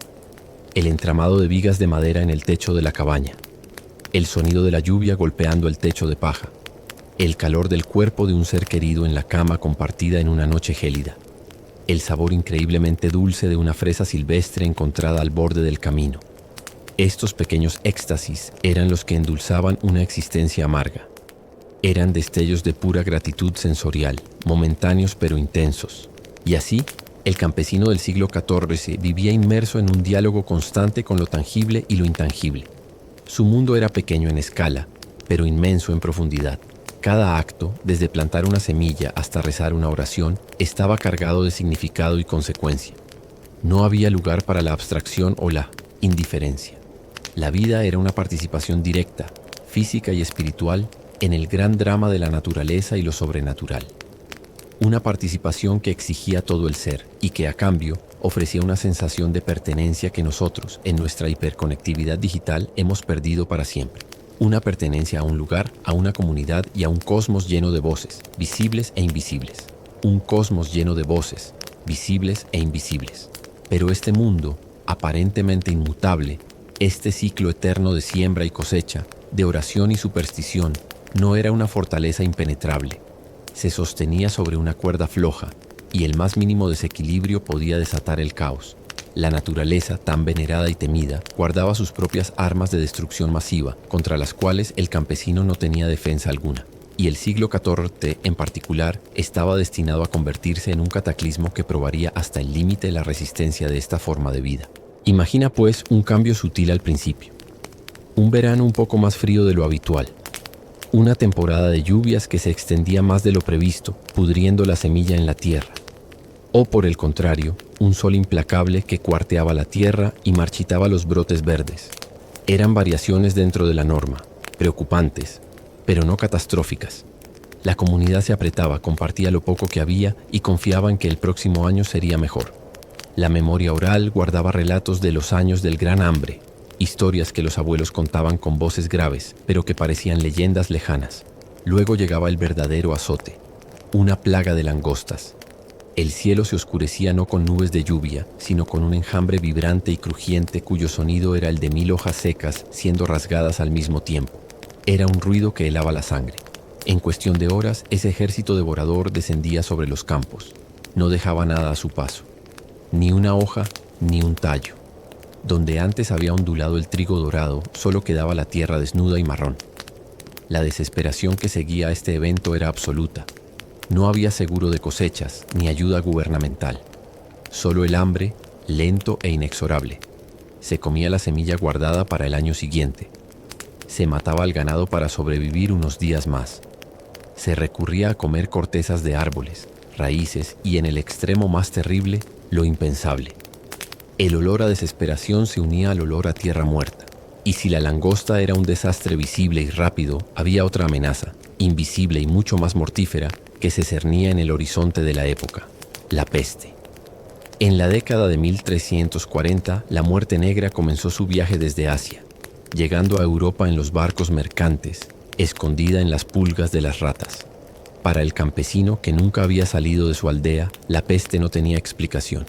El entramado de vigas de madera en el techo de la cabaña. El sonido de la lluvia golpeando el techo de paja. El calor del cuerpo de un ser querido en la cama compartida en una noche gélida. El sabor increíblemente dulce de una fresa silvestre encontrada al borde del camino. Estos pequeños éxtasis eran los que endulzaban una existencia amarga. Eran destellos de pura gratitud sensorial, momentáneos pero intensos. Y así, el campesino del siglo XIV vivía inmerso en un diálogo constante con lo tangible y lo intangible. Su mundo era pequeño en escala, pero inmenso en profundidad. Cada acto, desde plantar una semilla hasta rezar una oración, estaba cargado de significado y consecuencia. No había lugar para la abstracción o la indiferencia. La vida era una participación directa, física y espiritual, en el gran drama de la naturaleza y lo sobrenatural. Una participación que exigía todo el ser y que, a cambio, ofrecía una sensación de pertenencia que nosotros, en nuestra hiperconectividad digital, hemos perdido para siempre. Una pertenencia a un lugar, a una comunidad y a un cosmos lleno de voces, visibles e invisibles. Un cosmos lleno de voces, visibles e invisibles. Pero este mundo, aparentemente inmutable, este ciclo eterno de siembra y cosecha, de oración y superstición, no era una fortaleza impenetrable. Se sostenía sobre una cuerda floja, y el más mínimo desequilibrio podía desatar el caos. La naturaleza, tan venerada y temida, guardaba sus propias armas de destrucción masiva, contra las cuales el campesino no tenía defensa alguna. Y el siglo XIV, en particular, estaba destinado a convertirse en un cataclismo que probaría hasta el límite la resistencia de esta forma de vida. Imagina, pues, un cambio sutil al principio. Un verano un poco más frío de lo habitual. Una temporada de lluvias que se extendía más de lo previsto, pudriendo la semilla en la tierra. O, por el contrario, un sol implacable que cuarteaba la tierra y marchitaba los brotes verdes. Eran variaciones dentro de la norma, preocupantes, pero no catastróficas. La comunidad se apretaba, compartía lo poco que había y confiaba en que el próximo año sería mejor. La memoria oral guardaba relatos de los años del gran hambre, historias que los abuelos contaban con voces graves, pero que parecían leyendas lejanas. Luego llegaba el verdadero azote, una plaga de langostas. El cielo se oscurecía no con nubes de lluvia, sino con un enjambre vibrante y crujiente cuyo sonido era el de 1000 hojas secas siendo rasgadas al mismo tiempo. Era un ruido que helaba la sangre. En cuestión de horas, ese ejército devorador descendía sobre los campos. No dejaba nada a su paso. Ni una hoja, ni un tallo. Donde antes había ondulado el trigo dorado, solo quedaba la tierra desnuda y marrón. La desesperación que seguía a este evento era absoluta. No había seguro de cosechas, ni ayuda gubernamental. Solo el hambre, lento e inexorable. Se comía la semilla guardada para el año siguiente. Se mataba al ganado para sobrevivir unos días más. Se recurría a comer cortezas de árboles, raíces y, en el extremo más terrible, lo impensable. El olor a desesperación se unía al olor a tierra muerta. Y si la langosta era un desastre visible y rápido, había otra amenaza, invisible y mucho más mortífera, que se cernía en el horizonte de la época: la peste. En la década de 1340, la muerte negra comenzó su viaje desde Asia, llegando a Europa en los barcos mercantes, escondida en las pulgas de las ratas. Para el campesino que nunca había salido de su aldea, la peste no tenía explicación.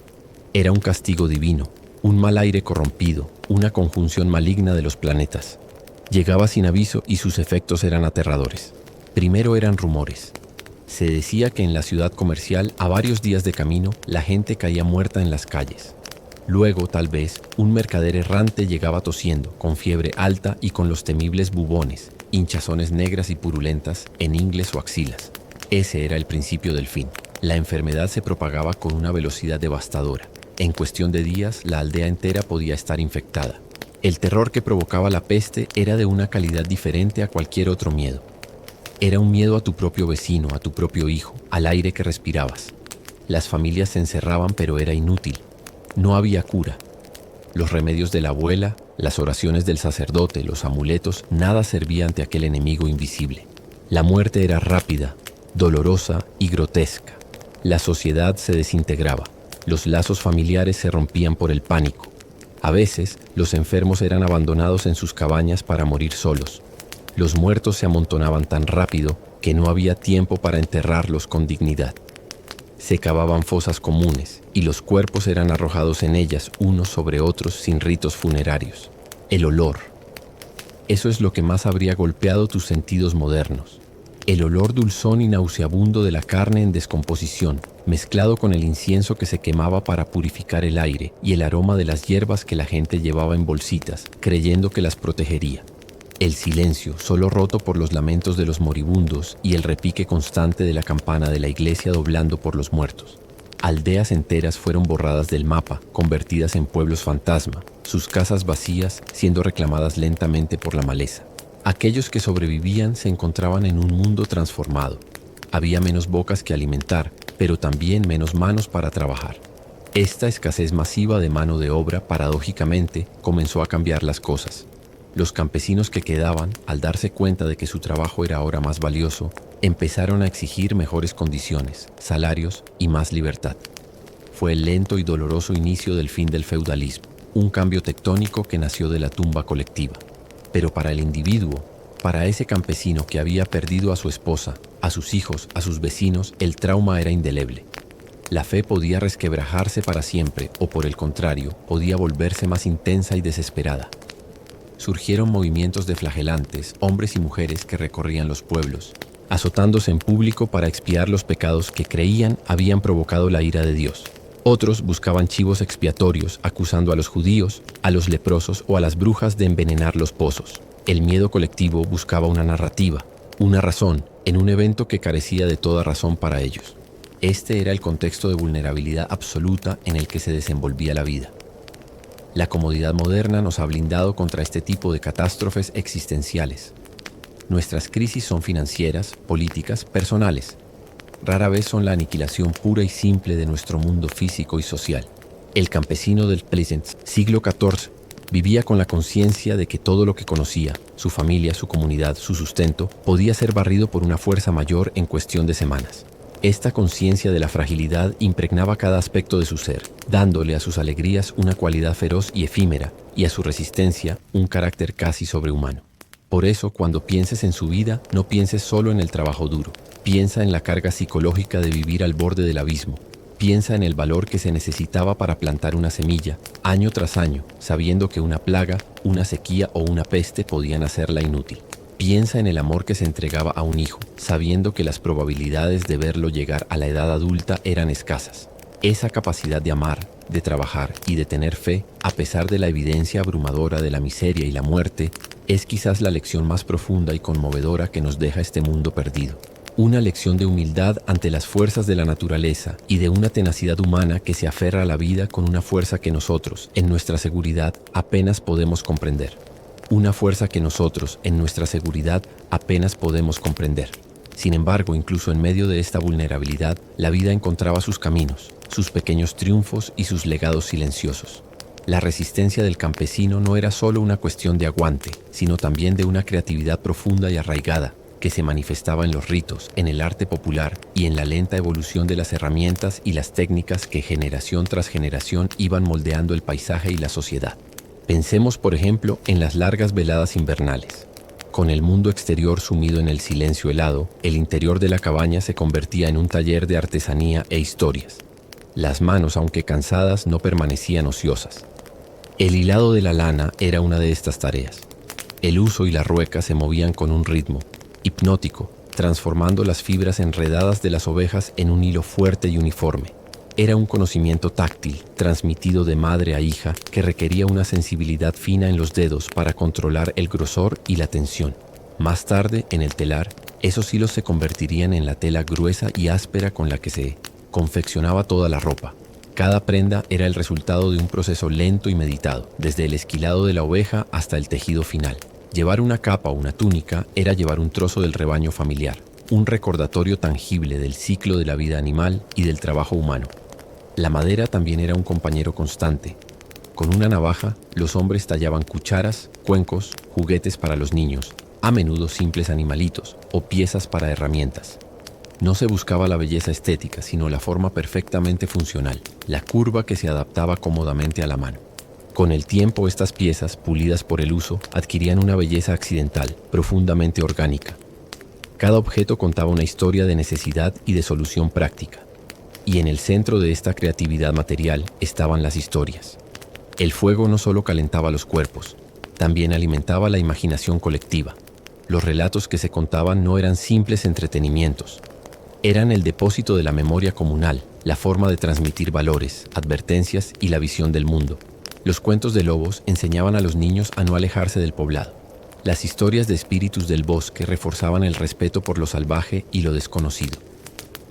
Era un castigo divino, un mal aire corrompido, una conjunción maligna de los planetas. Llegaba sin aviso y sus efectos eran aterradores. Primero eran rumores. Se decía que en la ciudad comercial, a varios días de camino, la gente caía muerta en las calles. Luego, tal vez, un mercader errante llegaba tosiendo, con fiebre alta y con los temibles bubones, hinchazones negras y purulentas en ingles o axilas. Ese era el principio del fin. La enfermedad se propagaba con una velocidad devastadora. En cuestión de días, la aldea entera podía estar infectada. El terror que provocaba la peste era de una calidad diferente a cualquier otro miedo. Era un miedo a tu propio vecino, a tu propio hijo, al aire que respirabas. Las familias se encerraban, pero era inútil. No había cura. Los remedios de la abuela, las oraciones del sacerdote, los amuletos, nada servía ante aquel enemigo invisible. La muerte era rápida, dolorosa y grotesca. La sociedad se desintegraba. Los lazos familiares se rompían por el pánico. A veces, los enfermos eran abandonados en sus cabañas para morir solos. Los muertos se amontonaban tan rápido que no había tiempo para enterrarlos con dignidad. Se cavaban fosas comunes y los cuerpos eran arrojados en ellas unos sobre otros sin ritos funerarios. El olor. Eso es lo que más habría golpeado tus sentidos modernos. El olor dulzón y nauseabundo de la carne en descomposición, mezclado con el incienso que se quemaba para purificar el aire y el aroma de las hierbas que la gente llevaba en bolsitas, creyendo que las protegería. El silencio, solo roto por los lamentos de los moribundos y el repique constante de la campana de la iglesia doblando por los muertos. Aldeas enteras fueron borradas del mapa, convertidas en pueblos fantasma, sus casas vacías siendo reclamadas lentamente por la maleza. Aquellos que sobrevivían se encontraban en un mundo transformado. Había menos bocas que alimentar, pero también menos manos para trabajar. Esta escasez masiva de mano de obra, paradójicamente, comenzó a cambiar las cosas. Los campesinos que quedaban, al darse cuenta de que su trabajo era ahora más valioso, empezaron a exigir mejores condiciones, salarios y más libertad. Fue el lento y doloroso inicio del fin del feudalismo, un cambio tectónico que nació de la tumba colectiva. Pero para el individuo, para ese campesino que había perdido a su esposa, a sus hijos, a sus vecinos, el trauma era indeleble. La fe podía resquebrajarse para siempre o, por el contrario, podía volverse más intensa y desesperada. Surgieron movimientos de flagelantes, hombres y mujeres que recorrían los pueblos, azotándose en público para expiar los pecados que creían habían provocado la ira de Dios. Otros buscaban chivos expiatorios, acusando a los judíos, a los leprosos o a las brujas de envenenar los pozos. El miedo colectivo buscaba una narrativa, una razón, en un evento que carecía de toda razón para ellos. Este era el contexto de vulnerabilidad absoluta en el que se desenvolvía la vida. La comodidad moderna nos ha blindado contra este tipo de catástrofes existenciales. Nuestras crisis son financieras, políticas, personales. Rara vez son la aniquilación pura y simple de nuestro mundo físico y social. El campesino del Pleasant, siglo XIV, vivía con la conciencia de que todo lo que conocía, su familia, su comunidad, su sustento, podía ser barrido por una fuerza mayor en cuestión de semanas. Esta conciencia de la fragilidad impregnaba cada aspecto de su ser, dándole a sus alegrías una cualidad feroz y efímera, y a su resistencia un carácter casi sobrehumano. Por eso, cuando pienses en su vida, no pienses solo en el trabajo duro. Piensa en la carga psicológica de vivir al borde del abismo. Piensa en el valor que se necesitaba para plantar una semilla, año tras año, sabiendo que una plaga, una sequía o una peste podían hacerla inútil. Piensa en el amor que se entregaba a un hijo, sabiendo que las probabilidades de verlo llegar a la edad adulta eran escasas. Esa capacidad de amar, de trabajar y de tener fe, a pesar de la evidencia abrumadora de la miseria y la muerte, es quizás la lección más profunda y conmovedora que nos deja este mundo perdido. Una lección de humildad ante las fuerzas de la naturaleza y de una tenacidad humana que se aferra a la vida con una fuerza que nosotros, en nuestra seguridad, apenas podemos comprender. Una fuerza que nosotros, en nuestra seguridad, apenas podemos comprender. Sin embargo, incluso en medio de esta vulnerabilidad, la vida encontraba sus caminos, sus pequeños triunfos y sus legados silenciosos. La resistencia del campesino no era solo una cuestión de aguante, sino también de una creatividad profunda y arraigada, que se manifestaba en los ritos, en el arte popular y en la lenta evolución de las herramientas y las técnicas que generación tras generación iban moldeando el paisaje y la sociedad. Pensemos, por ejemplo, en las largas veladas invernales. Con el mundo exterior sumido en el silencio helado, el interior de la cabaña se convertía en un taller de artesanía e historias. Las manos, aunque cansadas, no permanecían ociosas. El hilado de la lana era una de estas tareas. El huso y la rueca se movían con un ritmo hipnótico, transformando las fibras enredadas de las ovejas en un hilo fuerte y uniforme. Era un conocimiento táctil, transmitido de madre a hija, que requería una sensibilidad fina en los dedos para controlar el grosor y la tensión. Más tarde, en el telar, esos hilos se convertirían en la tela gruesa y áspera con la que se confeccionaba toda la ropa. Cada prenda era el resultado de un proceso lento y meditado, desde el esquilado de la oveja hasta el tejido final. Llevar una capa o una túnica era llevar un trozo del rebaño familiar, un recordatorio tangible del ciclo de la vida animal y del trabajo humano. La madera también era un compañero constante. Con una navaja, los hombres tallaban cucharas, cuencos, juguetes para los niños, a menudo simples animalitos o piezas para herramientas. No se buscaba la belleza estética, sino la forma perfectamente funcional, la curva que se adaptaba cómodamente a la mano. Con el tiempo, estas piezas, pulidas por el uso, adquirían una belleza accidental, profundamente orgánica. Cada objeto contaba una historia de necesidad y de solución práctica. Y en el centro de esta creatividad material estaban las historias. El fuego no solo calentaba los cuerpos, también alimentaba la imaginación colectiva. Los relatos que se contaban no eran simples entretenimientos. Eran el depósito de la memoria comunal, la forma de transmitir valores, advertencias y la visión del mundo. Los cuentos de lobos enseñaban a los niños a no alejarse del poblado. Las historias de espíritus del bosque reforzaban el respeto por lo salvaje y lo desconocido.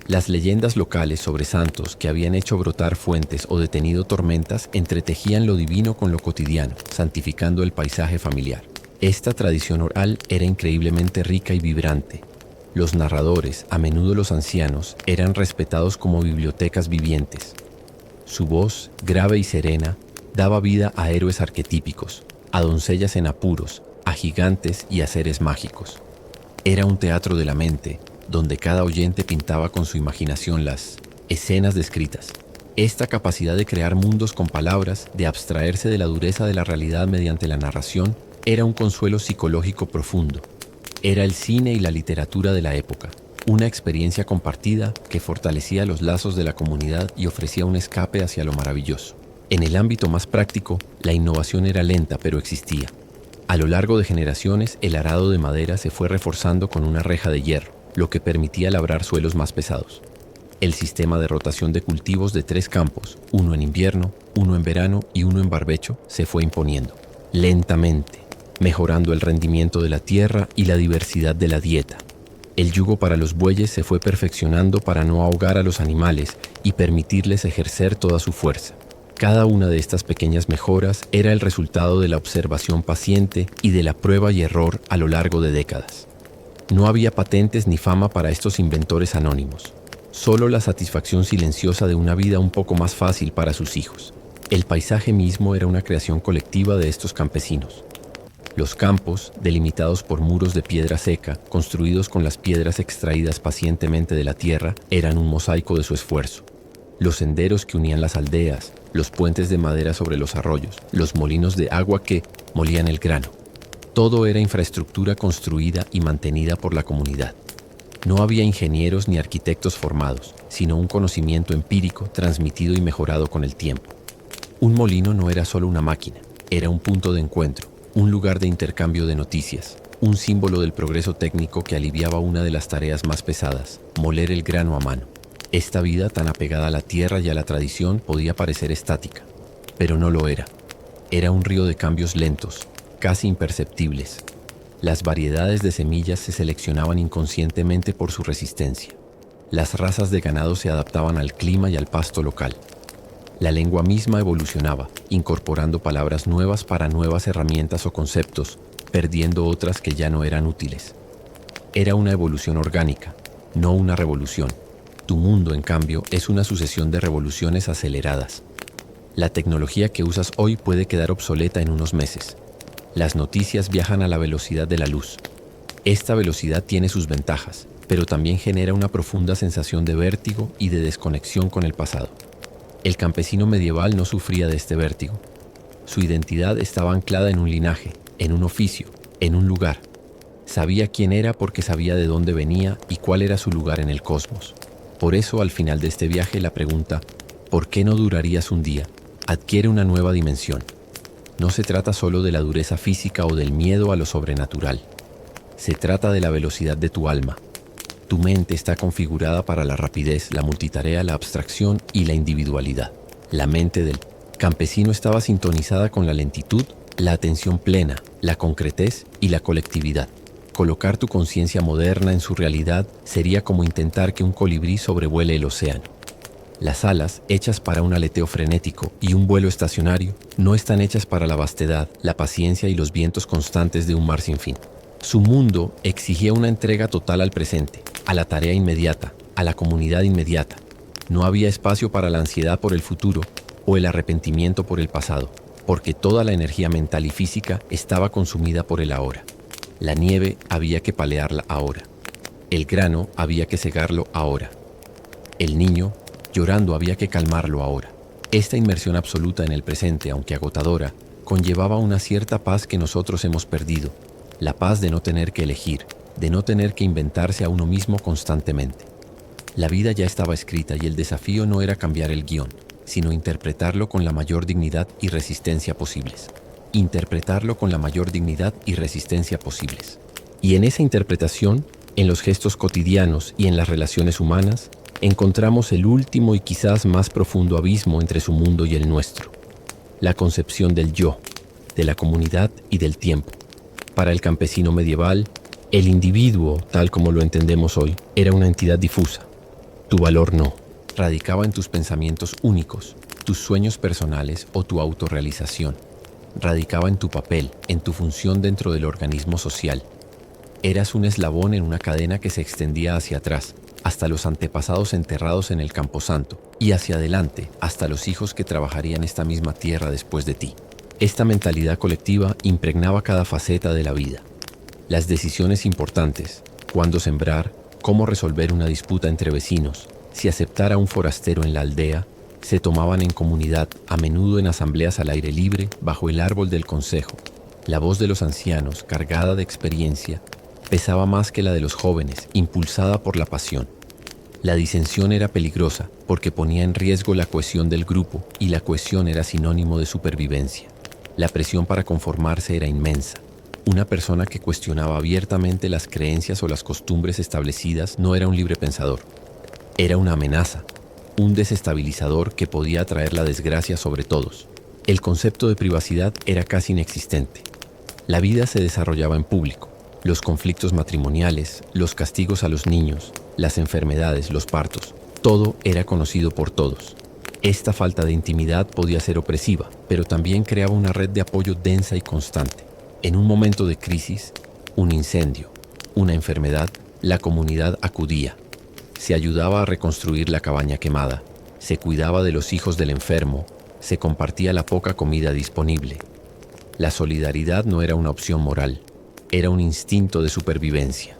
Las leyendas locales sobre santos que habían hecho brotar fuentes o detenido tormentas entretejían lo divino con lo cotidiano, santificando el paisaje familiar. Esta tradición oral era increíblemente rica y vibrante. Los narradores, a menudo los ancianos, eran respetados como bibliotecas vivientes. Su voz, grave y serena, daba vida a héroes arquetípicos, a doncellas en apuros, a gigantes y a seres mágicos. Era un teatro de la mente, donde cada oyente pintaba con su imaginación las escenas descritas. Esta capacidad de crear mundos con palabras, de abstraerse de la dureza de la realidad mediante la narración, era un consuelo psicológico profundo. Era el cine y la literatura de la época, una experiencia compartida que fortalecía los lazos de la comunidad y ofrecía un escape hacia lo maravilloso. En el ámbito más práctico, la innovación era lenta pero existía. A lo largo de generaciones, el arado de madera se fue reforzando con una reja de hierro, lo que permitía labrar suelos más pesados. El sistema de rotación de cultivos de 3 campos, uno en invierno, uno en verano y uno en barbecho, se fue imponiendo, lentamente, mejorando el rendimiento de la tierra y la diversidad de la dieta. El yugo para los bueyes se fue perfeccionando para no ahogar a los animales y permitirles ejercer toda su fuerza. Cada una de estas pequeñas mejoras era el resultado de la observación paciente y de la prueba y error a lo largo de décadas. No había patentes ni fama para estos inventores anónimos, solo la satisfacción silenciosa de una vida un poco más fácil para sus hijos. El paisaje mismo era una creación colectiva de estos campesinos. Los campos, delimitados por muros de piedra seca, construidos con las piedras extraídas pacientemente de la tierra, eran un mosaico de su esfuerzo. Los senderos que unían las aldeas, los puentes de madera sobre los arroyos, los molinos de agua que molían el grano. Todo era infraestructura construida y mantenida por la comunidad. No había ingenieros ni arquitectos formados, sino un conocimiento empírico transmitido y mejorado con el tiempo. Un molino no era solo una máquina, era un punto de encuentro, un lugar de intercambio de noticias, un símbolo del progreso técnico que aliviaba una de las tareas más pesadas, moler el grano a mano. Esta vida tan apegada a la tierra y a la tradición podía parecer estática, pero no lo era. Era un río de cambios lentos, casi imperceptibles. Las variedades de semillas se seleccionaban inconscientemente por su resistencia. Las razas de ganado se adaptaban al clima y al pasto local. La lengua misma evolucionaba, incorporando palabras nuevas para nuevas herramientas o conceptos, perdiendo otras que ya no eran útiles. Era una evolución orgánica, no una revolución. Tu mundo, en cambio, es una sucesión de revoluciones aceleradas. La tecnología que usas hoy puede quedar obsoleta en unos meses. Las noticias viajan a la velocidad de la luz. Esta velocidad tiene sus ventajas, pero también genera una profunda sensación de vértigo y de desconexión con el pasado. El campesino medieval no sufría de este vértigo. Su identidad estaba anclada en un linaje, en un oficio, en un lugar. Sabía quién era porque sabía de dónde venía y cuál era su lugar en el cosmos. Por eso, al final de este viaje, la pregunta, ¿por qué no durarías un día?, adquiere una nueva dimensión. No se trata solo de la dureza física o del miedo a lo sobrenatural. Se trata de la velocidad de tu alma. Tu mente está configurada para la rapidez, la multitarea, la abstracción y la individualidad. La mente del campesino estaba sintonizada con la lentitud, la atención plena, la concretez y la colectividad. Colocar tu conciencia moderna en su realidad sería como intentar que un colibrí sobrevuele el océano. Las alas, hechas para un aleteo frenético y un vuelo estacionario, no están hechas para la vastedad, la paciencia y los vientos constantes de un mar sin fin. Su mundo exigía una entrega total al presente, a la tarea inmediata, a la comunidad inmediata. No había espacio para la ansiedad por el futuro o el arrepentimiento por el pasado, porque toda la energía mental y física estaba consumida por el ahora. La nieve había que palearla ahora. El grano había que segarlo ahora. El niño, llorando, había que calmarlo ahora. Esta inmersión absoluta en el presente, aunque agotadora, conllevaba una cierta paz que nosotros hemos perdido, la paz de no tener que elegir, de no tener que inventarse a uno mismo constantemente. La vida ya estaba escrita y el desafío no era cambiar el guión, sino interpretarlo con la mayor dignidad y resistencia posibles. Interpretarlo con la mayor dignidad y resistencia posibles. Y en esa interpretación, en los gestos cotidianos y en las relaciones humanas, encontramos el último y quizás más profundo abismo entre su mundo y el nuestro. La concepción del yo, de la comunidad y del tiempo. Para el campesino medieval, el individuo, tal como lo entendemos hoy, era una entidad difusa. Tu valor no. Radicaba en tus pensamientos únicos, tus sueños personales o tu autorrealización. Radicaba en tu papel, en tu función dentro del organismo social. Eras un eslabón en una cadena que se extendía hacia atrás, hasta los antepasados enterrados en el Camposanto, y hacia adelante, hasta los hijos que trabajarían esta misma tierra después de ti. Esta mentalidad colectiva impregnaba cada faceta de la vida. Las decisiones importantes, cuándo sembrar, cómo resolver una disputa entre vecinos, si aceptar a un forastero en la aldea, se tomaban en comunidad, a menudo en asambleas al aire libre, bajo el árbol del consejo. La voz de los ancianos, cargada de experiencia, pesaba más que la de los jóvenes, impulsada por la pasión. La disensión era peligrosa porque ponía en riesgo la cohesión del grupo y la cohesión era sinónimo de supervivencia. La presión para conformarse era inmensa. Una persona que cuestionaba abiertamente las creencias o las costumbres establecidas no era un libre pensador. Era una amenaza, un desestabilizador que podía traer la desgracia sobre todos. El concepto de privacidad era casi inexistente. La vida se desarrollaba en público. Los conflictos matrimoniales, los castigos a los niños, las enfermedades, los partos, todo era conocido por todos. Esta falta de intimidad podía ser opresiva, pero también creaba una red de apoyo densa y constante. En un momento de crisis, un incendio, una enfermedad, la comunidad acudía. Se ayudaba a reconstruir la cabaña quemada, se cuidaba de los hijos del enfermo, se compartía la poca comida disponible. La solidaridad no era una opción moral, era un instinto de supervivencia.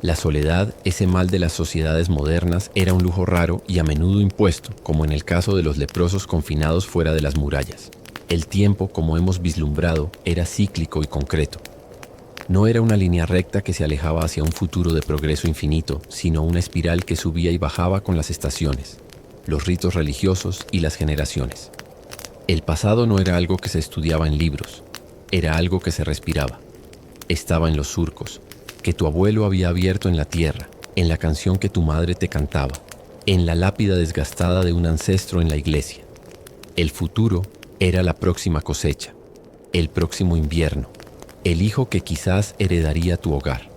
La soledad, ese mal de las sociedades modernas, era un lujo raro y a menudo impuesto, como en el caso de los leprosos confinados fuera de las murallas. El tiempo, como hemos vislumbrado, era cíclico y concreto. No era una línea recta que se alejaba hacia un futuro de progreso infinito, sino una espiral que subía y bajaba con las estaciones, los ritos religiosos y las generaciones. El pasado no era algo que se estudiaba en libros, era algo que se respiraba. Estaba en los surcos, que tu abuelo había abierto en la tierra, en la canción que tu madre te cantaba, en la lápida desgastada de un ancestro en la iglesia. El futuro era la próxima cosecha, el próximo invierno, el hijo que quizás heredaría tu hogar.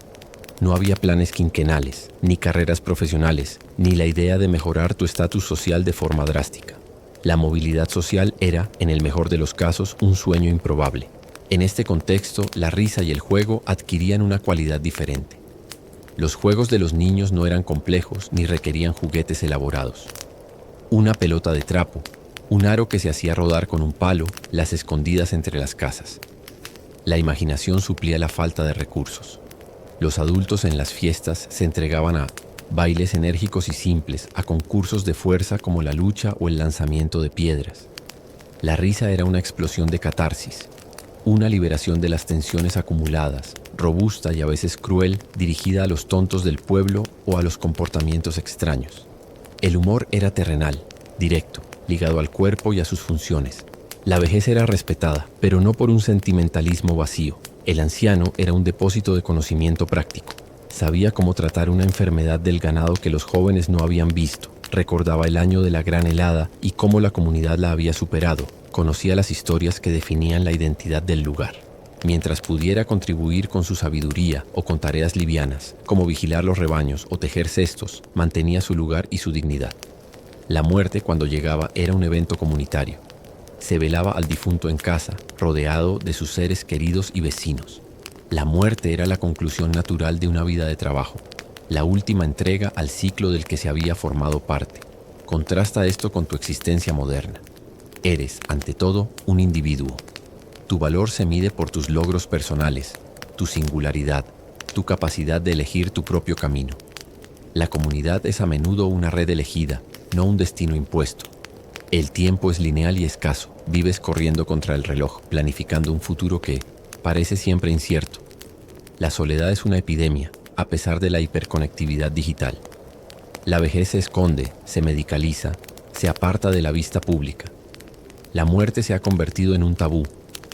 No había planes quinquenales, ni carreras profesionales, ni la idea de mejorar tu estatus social de forma drástica. La movilidad social era, en el mejor de los casos, un sueño improbable. En este contexto, la risa y el juego adquirían una cualidad diferente. Los juegos de los niños no eran complejos ni requerían juguetes elaborados. Una pelota de trapo, un aro que se hacía rodar con un palo, las escondidas entre las casas. La imaginación suplía la falta de recursos. Los adultos en las fiestas se entregaban a bailes enérgicos y simples, a concursos de fuerza como la lucha o el lanzamiento de piedras. La risa era una explosión de catarsis, una liberación de las tensiones acumuladas, robusta y a veces cruel, dirigida a los tontos del pueblo o a los comportamientos extraños. El humor era terrenal, directo, ligado al cuerpo y a sus funciones. La vejez era respetada, pero no por un sentimentalismo vacío. El anciano era un depósito de conocimiento práctico. Sabía cómo tratar una enfermedad del ganado que los jóvenes no habían visto. Recordaba el año de la gran helada y cómo la comunidad la había superado. Conocía las historias que definían la identidad del lugar. Mientras pudiera contribuir con su sabiduría o con tareas livianas, como vigilar los rebaños o tejer cestos, mantenía su lugar y su dignidad. La muerte, cuando llegaba, era un evento comunitario. Se velaba al difunto en casa, rodeado de sus seres queridos y vecinos. La muerte era la conclusión natural de una vida de trabajo, la última entrega al ciclo del que se había formado parte. Contrasta esto con tu existencia moderna. Eres, ante todo, un individuo. Tu valor se mide por tus logros personales, tu singularidad, tu capacidad de elegir tu propio camino. La comunidad es a menudo una red elegida, no un destino impuesto. El tiempo es lineal y escaso. Vives corriendo contra el reloj, planificando un futuro que parece siempre incierto. La soledad es una epidemia, a pesar de la hiperconectividad digital. La vejez se esconde, se medicaliza, se aparta de la vista pública. La muerte se ha convertido en un tabú,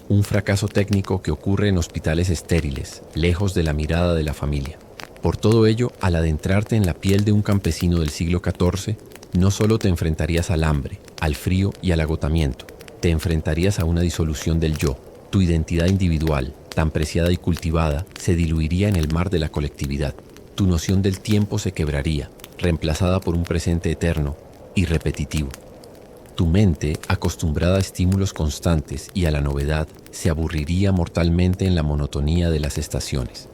un fracaso técnico que ocurre en hospitales estériles, lejos de la mirada de la familia. Por todo ello, al adentrarte en la piel de un campesino del siglo XIV, no solo te enfrentarías al hambre, al frío y al agotamiento, te enfrentarías a una disolución del yo. Tu identidad individual, tan preciada y cultivada, se diluiría en el mar de la colectividad. Tu noción del tiempo se quebraría, reemplazada por un presente eterno y repetitivo. Tu mente, acostumbrada a estímulos constantes y a la novedad, se aburriría mortalmente en la monotonía de las estaciones.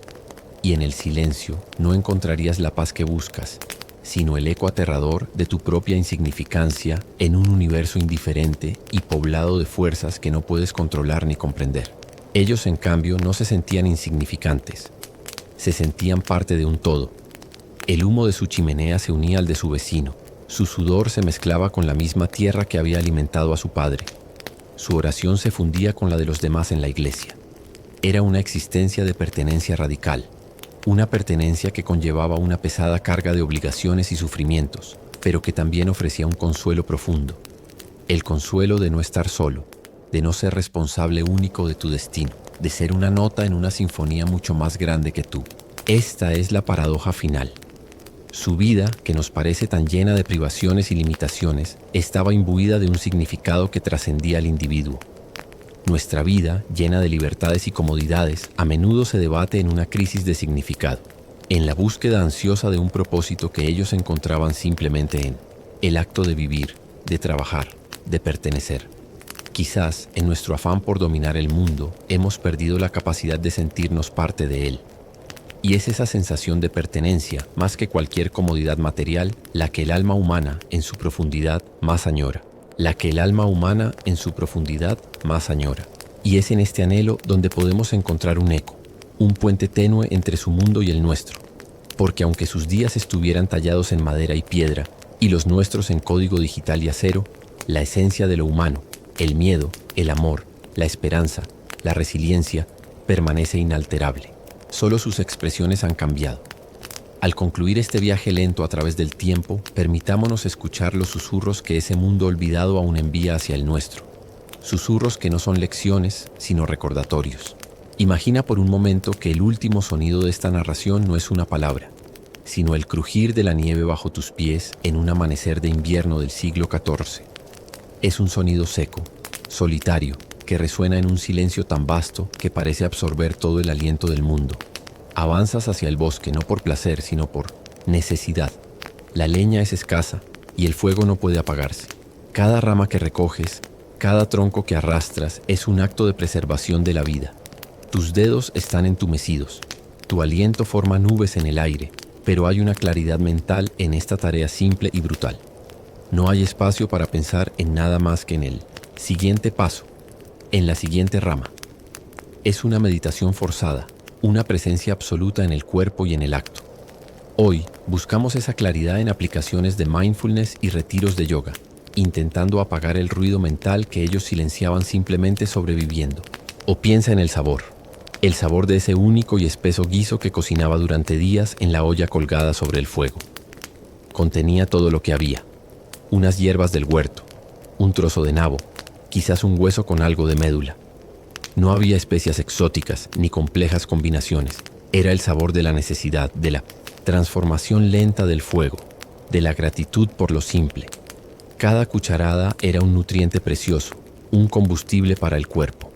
Y en el silencio no encontrarías la paz que buscas, sino el eco aterrador de tu propia insignificancia en un universo indiferente y poblado de fuerzas que no puedes controlar ni comprender. Ellos, en cambio, no se sentían insignificantes, se sentían parte de un todo. El humo de su chimenea se unía al de su vecino, su sudor se mezclaba con la misma tierra que había alimentado a su padre. Su oración se fundía con la de los demás en la iglesia. Era una existencia de pertenencia radical, una pertenencia que conllevaba una pesada carga de obligaciones y sufrimientos, pero que también ofrecía un consuelo profundo. El consuelo de no estar solo, de no ser responsable único de tu destino, de ser una nota en una sinfonía mucho más grande que tú. Esta es la paradoja final. Su vida, que nos parece tan llena de privaciones y limitaciones, estaba imbuida de un significado que trascendía al individuo. Nuestra vida, llena de libertades y comodidades, a menudo se debate en una crisis de significado, en la búsqueda ansiosa de un propósito que ellos encontraban simplemente en el acto de vivir, de trabajar, de pertenecer. Quizás, en nuestro afán por dominar el mundo, hemos perdido la capacidad de sentirnos parte de él. Y es esa sensación de pertenencia, más que cualquier comodidad material, la que el alma humana, en su profundidad, más añora. Y es en este anhelo donde podemos encontrar un eco, un puente tenue entre su mundo y el nuestro. Porque aunque sus días estuvieran tallados en madera y piedra, y los nuestros en código digital y acero, la esencia de lo humano, el miedo, el amor, la esperanza, la resiliencia, permanece inalterable. Solo sus expresiones han cambiado. Al concluir este viaje lento a través del tiempo, permitámonos escuchar los susurros que ese mundo olvidado aún envía hacia el nuestro. Susurros que no son lecciones, sino recordatorios. Imagina por un momento que el último sonido de esta narración no es una palabra, sino el crujir de la nieve bajo tus pies en un amanecer de invierno del siglo XIV. Es un sonido seco, solitario, que resuena en un silencio tan vasto que parece absorber todo el aliento del mundo. Avanzas hacia el bosque no por placer, sino por necesidad. La leña es escasa y el fuego no puede apagarse. Cada rama que recoges, cada tronco que arrastras es un acto de preservación de la vida. Tus dedos están entumecidos, tu aliento forma nubes en el aire, pero hay una claridad mental en esta tarea simple y brutal. No hay espacio para pensar en nada más que en el siguiente paso, en la siguiente rama. Es una meditación forzada, una presencia absoluta en el cuerpo y en el acto. Hoy buscamos esa claridad en aplicaciones de mindfulness y retiros de yoga, intentando apagar el ruido mental que ellos silenciaban simplemente sobreviviendo. O piensa en el sabor de ese único y espeso guiso que cocinaba durante días en la olla colgada sobre el fuego. Contenía todo lo que había: unas hierbas del huerto, un trozo de nabo, quizás un hueso con algo de médula. No había especias exóticas ni complejas combinaciones. Era el sabor de la necesidad, de la transformación lenta del fuego, de la gratitud por lo simple. Cada cucharada era un nutriente precioso, un combustible para el cuerpo.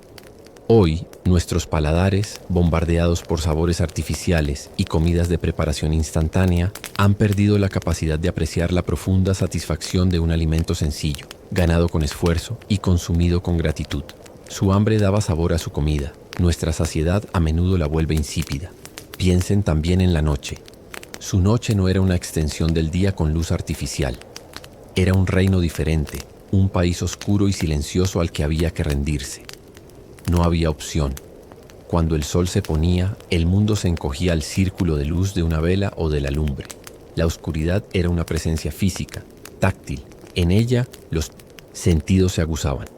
Hoy, nuestros paladares, bombardeados por sabores artificiales y comidas de preparación instantánea, han perdido la capacidad de apreciar la profunda satisfacción de un alimento sencillo, ganado con esfuerzo y consumido con gratitud. Su hambre daba sabor a su comida, Nuestra saciedad a menudo la vuelve insípida. Piensen también en la noche. Su noche no era una extensión del día con luz artificial. Era un reino diferente, un país oscuro y silencioso al que había que rendirse. No había opción. Cuando el sol se ponía, el mundo se encogía al círculo de luz de una vela o de la lumbre. La oscuridad era una presencia física, táctil. En ella, los sentidos se aguzaban.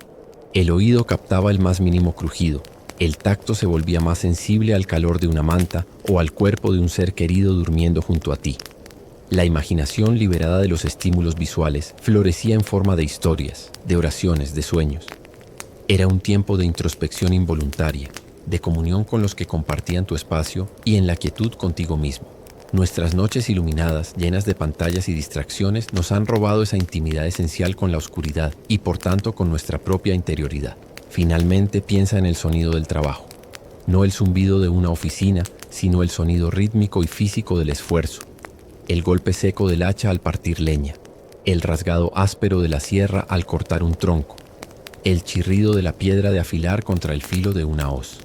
El oído captaba el más mínimo crujido. El tacto se volvía más sensible al calor de una manta o al cuerpo de un ser querido durmiendo junto a ti. La imaginación, liberada de los estímulos visuales, florecía en forma de historias, de oraciones, de sueños. Era un tiempo de introspección involuntaria, de comunión con los que compartían tu espacio y en la quietud contigo mismo. Nuestras noches iluminadas, llenas de pantallas y distracciones, nos han robado esa intimidad esencial con la oscuridad y por tanto con nuestra propia interioridad. Finalmente piensa en el sonido del trabajo. No el zumbido de una oficina, sino el sonido rítmico y físico del esfuerzo. El golpe seco del hacha al partir leña. El rasgado áspero de la sierra al cortar un tronco. El chirrido de la piedra de afilar contra el filo de una hoz.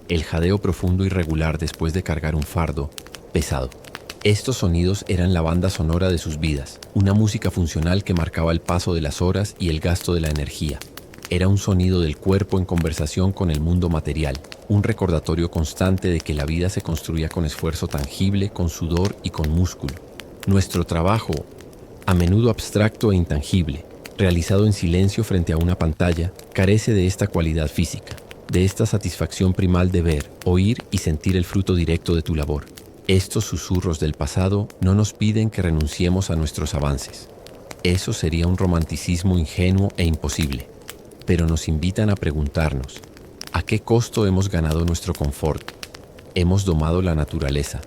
El jadeo profundo y regular después de cargar un fardo pesado. Estos sonidos eran la banda sonora de sus vidas, una música funcional que marcaba el paso de las horas y el gasto de la energía. Era un sonido del cuerpo en conversación con el mundo material, un recordatorio constante de que la vida se construía con esfuerzo tangible, con sudor y con músculo. Nuestro trabajo, a menudo abstracto e intangible, realizado en silencio frente a una pantalla, carece de esta cualidad física, de esta satisfacción primal de ver, oír y sentir el fruto directo de tu labor. Estos susurros del pasado no nos piden que renunciemos a nuestros avances. Eso sería un romanticismo ingenuo e imposible, pero nos invitan a preguntarnos, ¿a qué costo hemos ganado nuestro confort? ¿Hemos domado la naturaleza,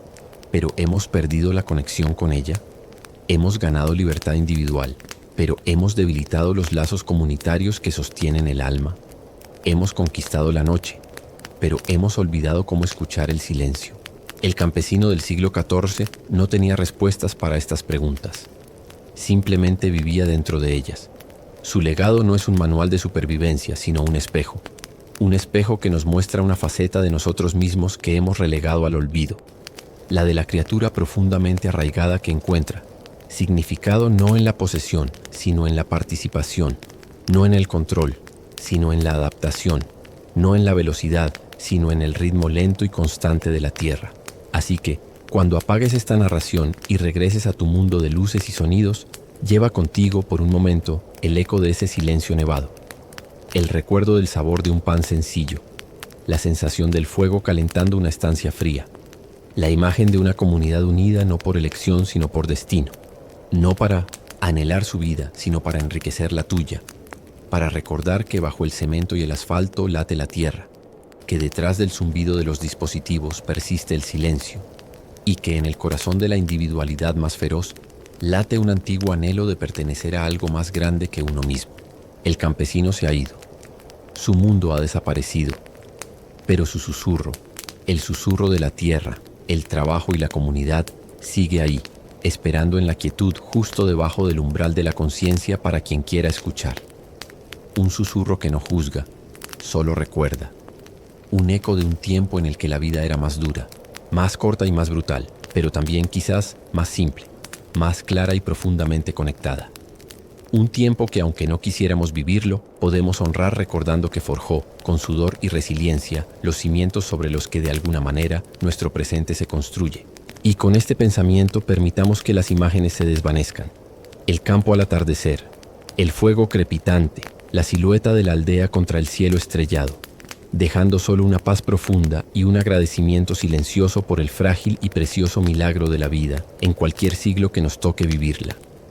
pero hemos perdido la conexión con ella? ¿Hemos ganado libertad individual, pero hemos debilitado los lazos comunitarios que sostienen el alma? Hemos conquistado la noche, pero hemos olvidado cómo escuchar el silencio. El campesino del siglo XIV no tenía respuestas para estas preguntas. Simplemente vivía dentro de ellas. Su legado no es un manual de supervivencia, sino un espejo. Un espejo que nos muestra una faceta de nosotros mismos que hemos relegado al olvido. La de la criatura profundamente arraigada que encuentra significado no en la posesión, sino en la participación, no en el control, sino en la adaptación, no en la velocidad, sino en el ritmo lento y constante de la tierra. Así que, cuando apagues esta narración y regreses a tu mundo de luces y sonidos, lleva contigo por un momento el eco de ese silencio nevado, el recuerdo del sabor de un pan sencillo, la sensación del fuego calentando una estancia fría, la imagen de una comunidad unida no por elección sino por destino, no para anhelar su vida sino para enriquecer la tuya, para recordar que bajo el cemento y el asfalto late la tierra, que detrás del zumbido de los dispositivos persiste el silencio y que en el corazón de la individualidad más feroz late un antiguo anhelo de pertenecer a algo más grande que uno mismo. El campesino se ha ido, su mundo ha desaparecido, pero su susurro, el susurro de la tierra, el trabajo y la comunidad sigue ahí, esperando en la quietud justo debajo del umbral de la conciencia para quien quiera escuchar. Un susurro que no juzga, solo recuerda. Un eco de un tiempo en el que la vida era más dura, más corta y más brutal, pero también quizás más simple, más clara y profundamente conectada. Un tiempo que, aunque no quisiéramos vivirlo, podemos honrar recordando que forjó, con sudor y resiliencia, los cimientos sobre los que de alguna manera nuestro presente se construye. Y con este pensamiento permitamos que las imágenes se desvanezcan. El campo al atardecer, el fuego crepitante, la silueta de la aldea contra el cielo estrellado, dejando solo una paz profunda y un agradecimiento silencioso por el frágil y precioso milagro de la vida en cualquier siglo que nos toque vivirla.